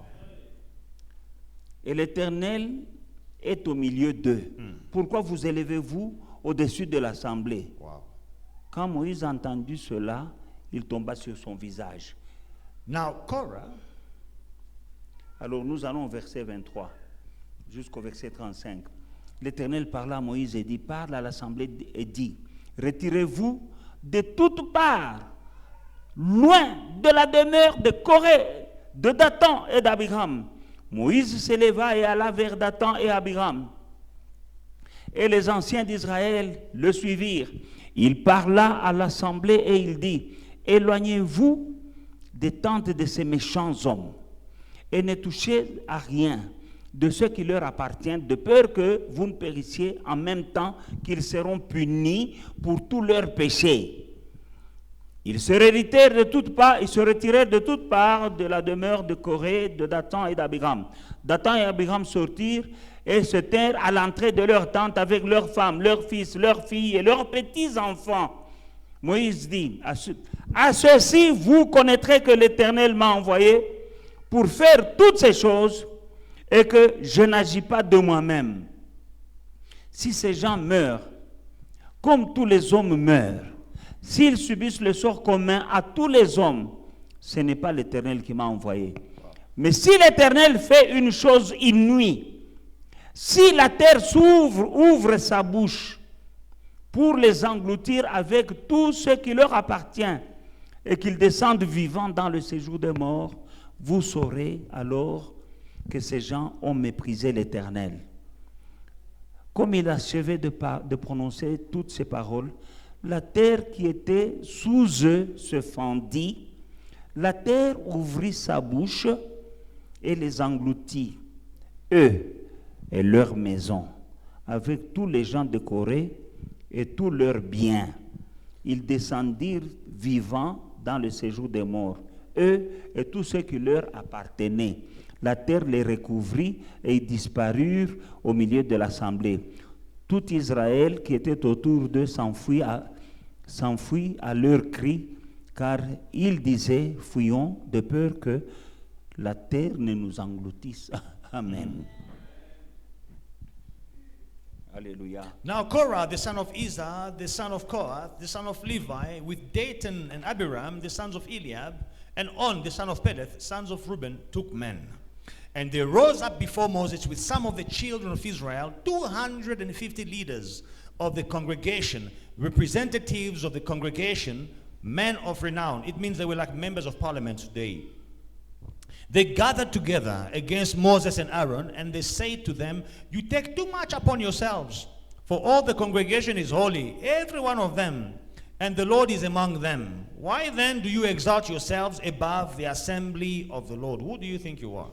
Et l'Éternel est au milieu d'eux. Pourquoi vous élevez-vous au-dessus de l'assemblée?
Wow.
Quand Moïse a entendu cela, il tomba sur son visage.
Now, Korah,
Alors nous allons au verset 23 jusqu'au verset 35. L'Éternel parla à Moïse et dit, parle à l'assemblée et dit, retirez-vous de toutes parts, loin de la demeure de Corée, de Dathan et d'Abiram. Moïse s'éleva et alla vers Dathan et Abiram. Et les anciens d'Israël le suivirent. Il parla à l'assemblée et il dit, éloignez-vous des tentes de ces méchants hommes et ne touchez à rien de ce qui leur appartient, de peur que vous ne périssiez en même temps qu'ils seront punis pour tous leurs péchés. Ils se retirèrent de toutes parts de la demeure de Corée, de Dathan et d'Abiram. Dathan et Abiram sortirent et se tinrent à l'entrée de leur tente avec leurs femmes, leurs fils, leurs filles et leurs petits-enfants. Moïse dit, à ceci vous connaîtrez que l'Éternel m'a envoyé pour faire toutes ces choses et que je n'agis pas de moi-même. Si ces gens meurent, comme tous les hommes meurent, s'ils subissent le sort commun à tous les hommes, ce n'est pas l'Éternel qui m'a envoyé. Mais si l'Éternel fait une chose inouïe, si la terre ouvre sa bouche pour les engloutir avec tout ce qui leur appartient et qu'ils descendent vivants dans le séjour des morts, vous saurez alors que ces gens ont méprisé l'Éternel. Comme il achevait de prononcer toutes ces paroles, la terre qui était sous eux se fendit, la terre ouvrit sa bouche et les engloutit, eux et leurs maisons, avec tous les gens de Corée et tous leurs biens. Ils descendirent vivants dans le séjour des morts, eux et tous ceux qui leur appartenaient. La terre les recouvrit et ils disparurent au milieu de l'assemblée. Tout Israël qui était autour d'eux s'enfuit à leur cri, car ils disaient, fuyons de peur que la terre ne nous engloutisse. Amen. Alléluia.
Now Korah, the son of Izhar, the son of Kohath, the son of Levi, with Dathan and Abiram, the sons of Eliab, and On, the son of Peleth, sons of Reuben, took men. And they rose up before Moses with some of the children of Israel, 250 leaders of the congregation, representatives of the congregation, men of renown. It means they were like members of parliament today. They gathered together against Moses and Aaron, and they said to them, you take too much upon yourselves, for all the congregation is holy, every one of them, and the Lord is among them. Why then do you exalt yourselves above the assembly of the Lord? Who do you think you are?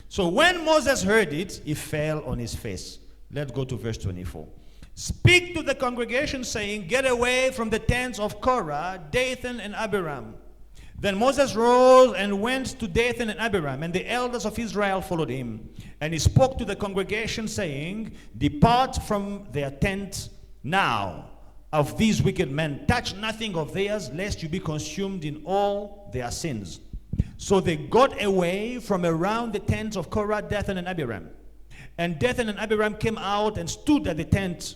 So when Moses heard it, he fell on his face. Let's go to verse 24. Speak to the congregation, saying, get away from the tents of Korah, Dathan, and Abiram. Then Moses rose and went to Dathan and Abiram, and the elders of Israel followed him. And he spoke to the congregation, saying, depart from their tent now of these wicked men. Touch nothing of theirs, lest you be consumed in all their sins. So they got away from around the tents of Korah, Dathan, and Abiram. And Dathan and Abiram came out and stood at the tent,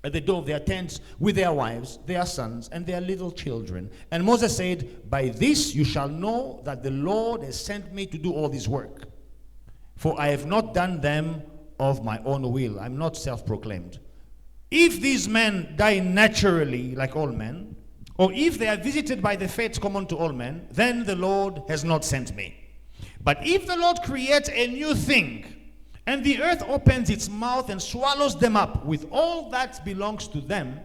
at the door of their tents, with their wives, their sons, and their little children. And Moses said, by this you shall know that the Lord has sent me to do all this work. For I have not done them of my own will. I'm not self-proclaimed. If these men die naturally like all men, or if they are visited by the fates common to all men, then the Lord has not sent me. But if the Lord creates a new thing, and the earth opens its mouth and swallows them up with all that belongs to them,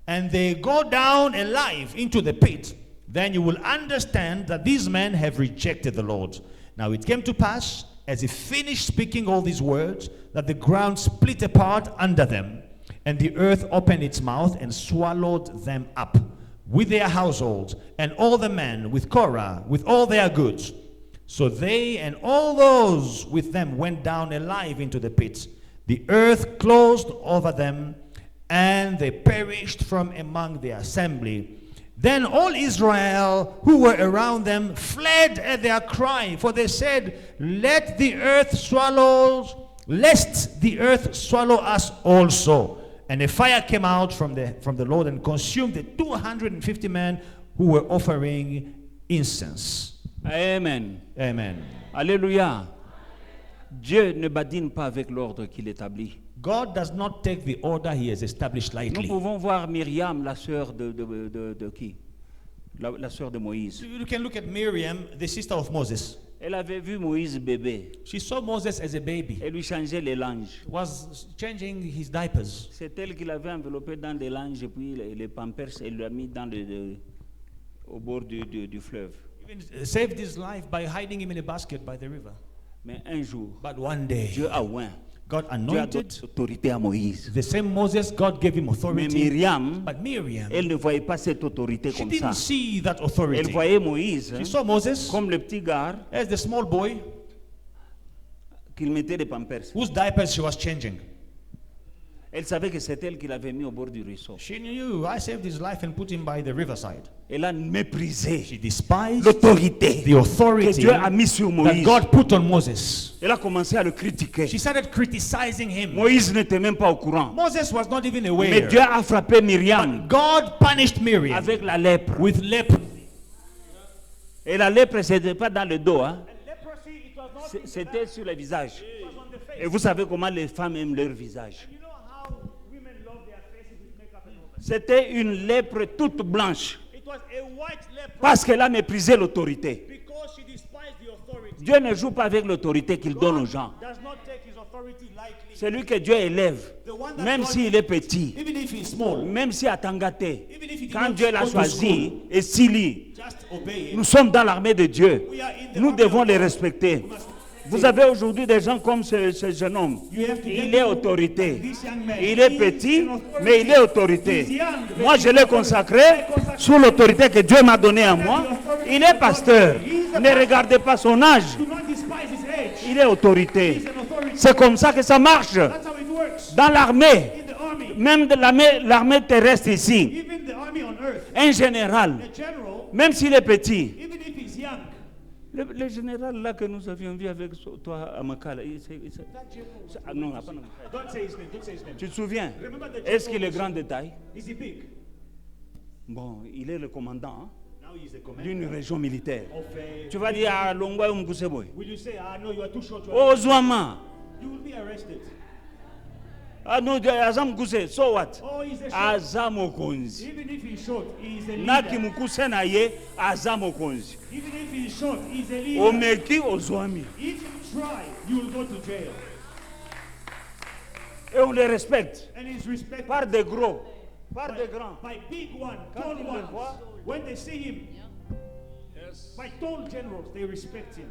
and they go down alive into the pit, then you will understand that these men have rejected the Lord. Now it came to pass, as he finished speaking all these words, that the ground split apart under them, and the earth opened its mouth and swallowed them up, with their households, and all the men, with Korah, with all their goods. So they and all those with them went down alive into the pit. The earth closed over them, and they perished from among the assembly. Then all Israel who were around them fled at their cry, for they said, lest the earth swallow us also. And a fire came out from the Lord and consumed the 250 men who were offering incense.
Amen.
Amen.
Alléluia. Dieu ne badine pas avec l'ordre qu'il établit.
God does not take the order he has established
Nous
lightly.
pouvons voir Myriam, la sœur de qui? La sœur de Moïse.
You can look at Miriam, the sister of Moses.
Elle avait vu Moïse bébé.
She saw Moses as a baby.
Elle lui changeait les langes.
Was changing his diapers.
C'est elle qui l'avait enveloppé dans des langes et puis les pampers, elle l'a mis au bord du fleuve.
Even saved his life by hiding him in a basket by the river.
Mais un jour,
But one day,
Dieu a oint.
God
Dieu a donné
anointed
autorité à Moïse.
the same Moses. God gave him
Mais
authority.
Myriam,
But Miriam,
elle ne voyait pas cette autorité
she
comme ça.
didn't see that
Elle
authority.
voyait Moïse
She saw Moses
comme le petit gars
as the small boy
qu'il mettait des pampers.
whose diapers she was changing.
Elle savait que c'est elle qui l'avait mis au bord du ruisseau.
She knew, I saved his life and put him by the riverside.
Elle a méprisé
She despised
l'autorité
the
que
authority
Dieu a mis sur
that
Moïse.
God put on Moses.
Elle a commencé à le critiquer.
She started criticizing him.
Moïse n'était même pas au courant.
Moses was not even
Mais
aware.
Dieu a frappé Myriam
God punished Miriam
avec la lèpre.
with leprosy.
Et la lèpre, ce n'était pas dans le dos. Hein. C'était sur le visage. Et vous savez comment les femmes aiment leur visage. C'était une lèpre toute blanche. Parce qu'elle a méprisé l'autorité. Dieu ne joue pas avec l'autorité qu'il donne aux gens.
authority lightly.
Celui que Dieu élève,
The one that
même
God-
s'il est petit,
Even if he's small,
même si à Tangaté,
even if he did
quand
not
Dieu l'a
go to
choisi,
school,
et Sili,
just obey him.
nous sommes dans l'armée de Dieu.
We are in the
Nous
army
devons
of
les
God.
respecter.
We must-
Vous avez aujourd'hui des gens comme ce jeune homme.
You have to
Il
get
est
to
autorité.
like this young man.
Il est
He is
petit,
an authority.
mais il est autorité.
He's young, but
Moi,
he's
je l'ai
authority.
consacré
I consacre
sous l'autorité que Dieu m'a donnée à moi. Il est pasteur. Ne regardez pas son âge.
Do not despise his age.
Il est autorité.
He's an authority.
C'est comme ça que ça marche.
That's how it works.
Dans l'armée,
In the army,
même de l'armée terrestre ici,
even the army on earth,
un général,
a general,
même s'il est petit,
even if he's young,
le général là que nous avions vu avec toi à Makala,
that general.
non, pas Makala.
Don't say his name. Don't say his name.
Tu te souviens?
Remember the
Est-ce qu'il est
general.
grand de taille?
Is he big?
Bon, il est le commandant
Now he's the
d'une
commander
région militaire.
of
Tu vas dire à Longwa Mkuseboy.
will you say, no, you are too short.
Oh, Zouama.
You will be arrested.
Ah non, Azam Mkuse, so what?
Oh, he's a short.
Azam Okonzi.
Even if he's short, he is a
Naki
leader.
Mkuse na ye, Azam Okonzi.
Even if he's short, he's a leader.
Omeki Ozwami.
If you try, you will go to jail.
Et on les respecte.
And he's respected
Par des gros, par des grands.
by big one,
Quand
tall
ils le
ones.
voient.
When they see him, by tall generals, they respect him.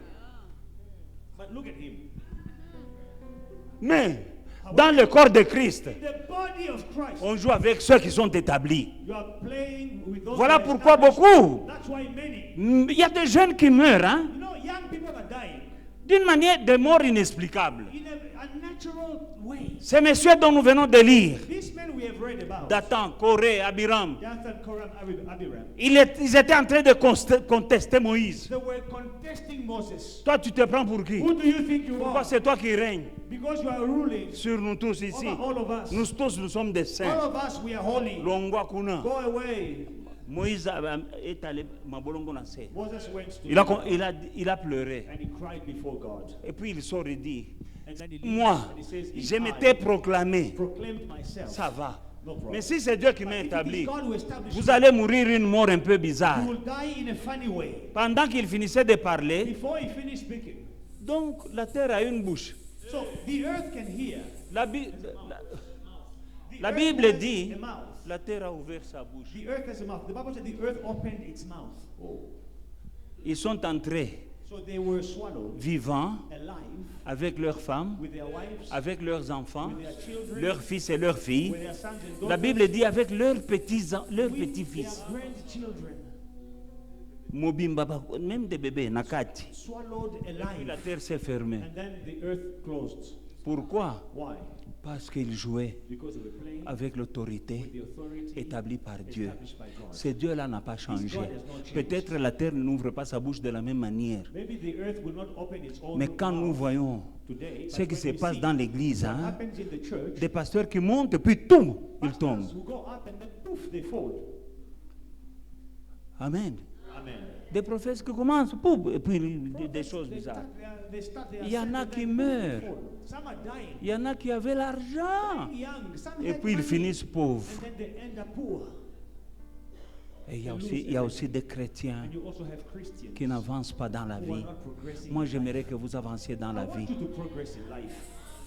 But look at him.
Mais dans le corps de Christ,
In the body of Christ,
on joue avec ceux qui sont établis.
you are playing with those
Voilà
who are
pourquoi
established.
beaucoup.
That's why many.
Il y a des jeunes qui meurent hein,
You know, young people are dying
d'une manière de mort inexplicable.
in a unnatural way.
Ces messieurs dont nous venons de lire,
These men we have read about,
Dathan, Corée, Abiram,
Dathan, Koram, Abiram,
ils étaient en train de contester Moïse.
they were contesting Moses.
Toi, tu te prends pour qui?
Who do you think you
Pourquoi
are?
c'est toi qui règnes
Because you are ruling
sur nous tous ici?
over all of us.
Nous tous, nous sommes des
All
saints.
of us, we are holy.
Longwa kuna.
Go away.
Moïse est allé mabolongo na se.
Moses went to
Il a pleuré.
and he cried before God.
Et puis il sort et dit,
And then he leaves
moi,
and he says, if
je
I
m'étais proclamé,
proclaimed myself,
ça va.
no problem.
Mais si c'est Dieu qui
But
m'a
if it is
établi,
God who established
vous
you,
allez mourir une mort un peu bizarre.
you will die in a funny way.
Pendant qu'il finissait de parler,
Before he finished speaking.
donc la terre a une bouche.
So the earth can hear.
La, Bi-
The
la
earth
Bible
has
dit,
a mouth.
la terre a ouvert sa bouche.
The earth has a mouth. The Bible said the earth opened its mouth.
Ils sont entrés
So they were swallowed
vivants
alive
avec leurs femmes,
with their wives,
avec leurs enfants,
with their children,
leurs fils et leurs filles.
with their sons and daughters,
La Bible dit avec leurs
with
petits-fils.
their grandchildren,
Mobimba, même des bébés, nakati.
swallowed
Puis la
alive.
terre s'est fermée.
And then the earth closed.
Pourquoi?
Why?
Parce qu'ils jouaient
Because they were playing
avec l'autorité
with the authority
établie par Dieu.
established by God.
Ce Dieu-là n'a pas changé.
God has not changed.
Peut-être la terre n'ouvre pas sa bouche de la même manière.
Maybe the earth will not open its own
Mais quand nous
mouth
voyons
today,
ce
but
qui
when
se
we
passe
see
dans l'église,
what
hein,
happens in the church,
des pasteurs qui montent, puis tout, ils
pastors
tombent.
who go up and then poof, they fall.
Amen.
Amen.
Des prophètes qui commencent, pouf, et puis des choses
They
bizarres.
start their
Il y en a
ascent
qui
and then
meurent.
they fall. Some are dying.
Il y en a qui avaient l'argent.
Young. Some
Et
had
puis ils
money,
finissent pauvres.
and then they end up poor.
Et il y a aussi des chrétiens
And you also have Christians
qui n'avancent pas dans la
who are
vie.
not progressing.
Moi,
in life.
j'aimerais que vous avanciez dans la
I want
vie.
you to progress in life.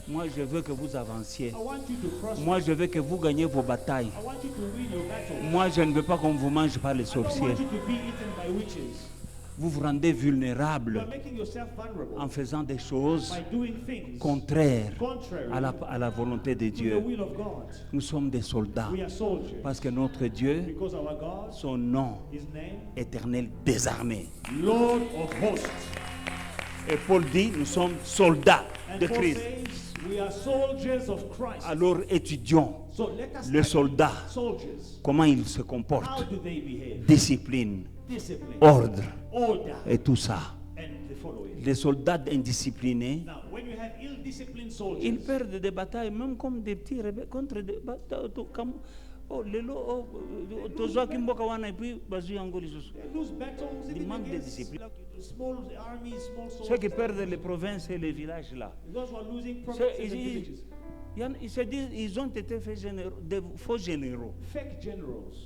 Moi, je veux que vous avanciez.
I want you to prosper.
Moi, je veux que vous gagnez vos batailles.
I want you to win your battle.
Moi, je ne veux pas qu'on vous mange par les
I don't
sorciers.
want you to be eaten by witches.
Vous vous rendez
You
vulnérable
are making yourself vulnerable
en faisant des choses
by doing things
contraires
contrary
à la volonté de
to the
Dieu.
will of God.
Nous sommes des soldats
We are soldiers
parce que notre Dieu,
because our God,
son nom
His name,
éternel désarmé.
Lord of hosts.
Et Paul dit, nous sommes soldats
And
de
Paul
Christ.
says we are soldiers of Christ.
Alors étudions
So let us
le
study
soldat,
soldiers.
comment il se
How
comporte,
do they behave?
discipline,
Discipline,
ordre
order,
et tout ça.
and the following.
Les soldats indisciplinés,
Now, when you have ill-disciplined soldiers,
ils perdent des batailles, même comme des petits rebelles, contre des batailles. Comme, oh, lelo, oh, tozoa kimboka wana, et puis, bazu yango lisusu.
they lose battles
Il
even
manque de
against
discipline.
like, small armies, small
Ceux
soldiers.
qui perdent les provinces et les villages là,
Those who are losing
c'est-
provinces and villages.
ils se disent, ils ont été faits des faux généraux.
Fake generals.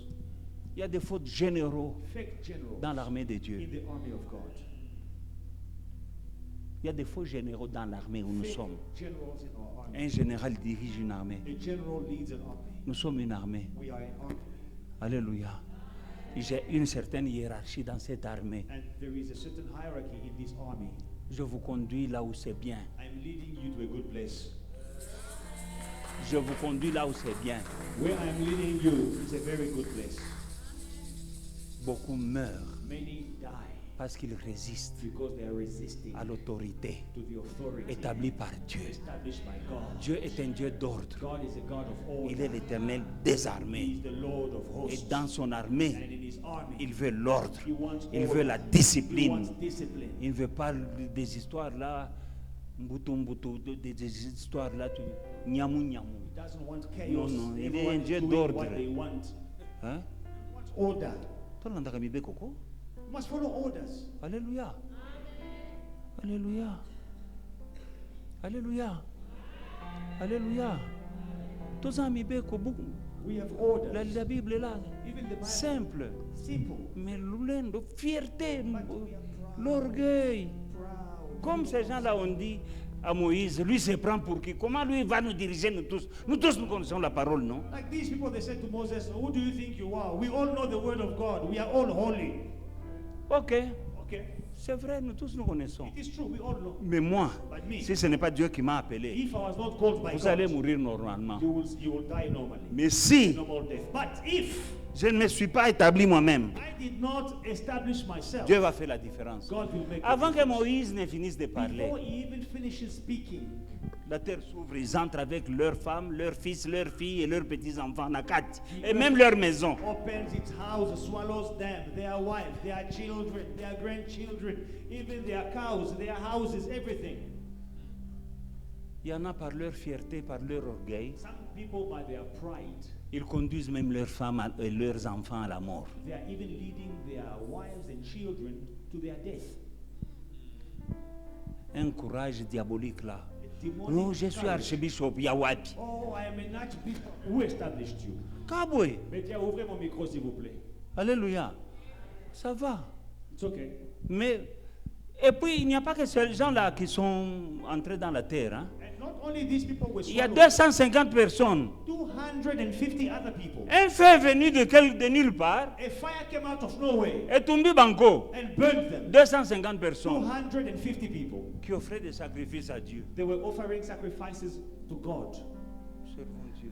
Il y a des faux généraux
Fake generals
dans l'armée de Dieu.
in the army of God.
Il y a des faux généraux dans l'armée où nous
Fake
sommes.
generals in our army.
Un général dirige une armée.
A general leads an army.
Nous sommes une armée.
We are an army.
Alléluia. J'ai une certaine hiérarchie dans cette armée.
And there is a certain hierarchy in this army.
Je vous conduis là où c'est bien.
I'm leading you to a good place.
Je vous conduis là où c'est bien.
Where I'm leading you is a very good place.
Beaucoup meurent
Many die
parce qu'ils résistent
because they are resisting
à l'autorité
to the authority
établie par Dieu.
established by God.
Dieu est un Dieu d'ordre.
God is a God of order.
Il est l'Éternel des
He
armées.
is the Lord of
Et
hosts.
dans son
And
armée,
in his army,
il veut l'ordre.
he wants
Il
order.
veut la
He
discipline.
wants discipline.
Il ne veut pas des histoires là, des histoires là, nyamou nyamou.
He doesn't want chaos.
Non, il est
Everyone
un
is
Dieu
doing
d'ordre.
what they want.
Hein?
He wants order.
Tolandaka mibe koko.
You must follow orders.
Alléluia. Alléluia. Alléluia. Alléluia. Toza mibe ko beaucoup.
We have orders.
La Bible est là.
Even the Bible.
Simple.
Simple.
Mais l'ulendo, fierté,
But we are proud.
l'orgueil.
Proud.
Comme ces gens-là ont dit à Moïse, lui se prend pour qui? Comment lui va nous diriger, nous tous? Nous tous, nous connaissons la parole, non?
Like these people, they said to Moses, "Who do you think you are? We all know the word of God. We are all holy."
Ok,
Okay,
c'est vrai, nous tous nous connaissons.
it is true. We all know.
Mais moi,
But me,
si ce n'est pas Dieu qui m'a appelé,
if I was not called by
vous allez
God,
mourir normalement.
you will die normally.
Mais si
Normal death. But if
je ne me suis pas établi moi-même,
I did not establish myself,
Dieu va faire la différence.
God will make a
Avant que
difference.
Moïse ne finisse de parler,
Before he even finishes speaking,
la terre s'ouvre, ils entrent avec leurs femmes, leurs fils, leurs filles et leurs petits-enfants, Nakat, et même leurs maisons.
opens its house, swallows them, their wives, their children, their grandchildren, even their cows, their houses, everything.
Il y en a par leur fierté, par leur orgueil,
Some people, by their pride,
ils conduisent même leurs femmes et leurs enfants à la mort.
they are even leading their wives and children to their death.
Un courage diabolique là.
Demonic
Non, je suis
courage.
archbishop, Yawapi.
Oh, I am an archbishop. Who established you?
Kaboué.
Mettez, ouvrez mon micro, s'il vous plaît.
Alléluia. Ça va.
It's okay.
Mais, et puis, il n'y a pas que ces gens-là qui sont entrés dans la terre. Hein.
And not only these people were
Il y a
swallowed,
250 personnes.
250 other people.
Un feu est venu de nulle part
A fire came out of nowhere
et tombé banco.
and burned them.
250 personnes
250 people.
qui offraient des sacrifices à Dieu.
They were offering sacrifices to God.
Servons Dieu.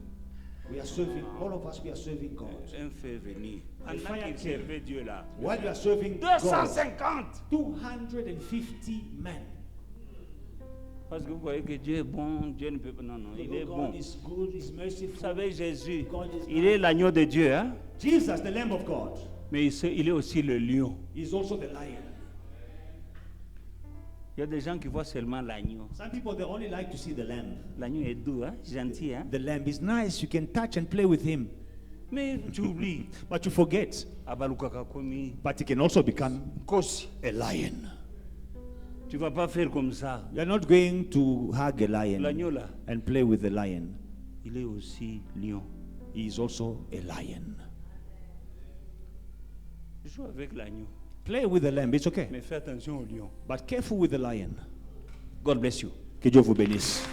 We are serving, all of us, we are serving God.
Un feu est venu.
The
Pendant
fire
qu'ils
came.
servaient Dieu là.
While we are serving God,
250.
250 men.
Parce que vous voyez que Dieu est bon, Dieu ne peut pas. Non, non, il est bon.
God is good, is merciful.
Vous savez, Jésus,
God is
il est l'agneau de Dieu, hein?
Jesus, the Lamb of God,
Mais il est aussi le lion.
is also the lion.
Il y a des gens qui voient seulement l'agneau.
Some people, they only like to see the lamb.
L'agneau est doux, hein? Gentil, hein?
The lamb is nice, you can touch and play with him.
Mais tu oublies.
But you forget,
Abalukaka komi,
but he can also become
kosi.
a lion.
Tu vas pas faire comme ça.
You're not going to hug a lion
L'agneau là,
and play with the lion.
il est aussi lion.
He is also a lion.
Joue avec l'agneau,
Play with the lamb, it's okay.
mais fais attention au lion.
But careful with the lion.
God bless you.
Que Dieu vous bénisse.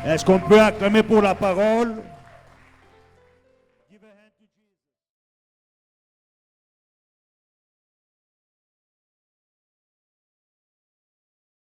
Est-ce qu'on peut acclamer pour la parole?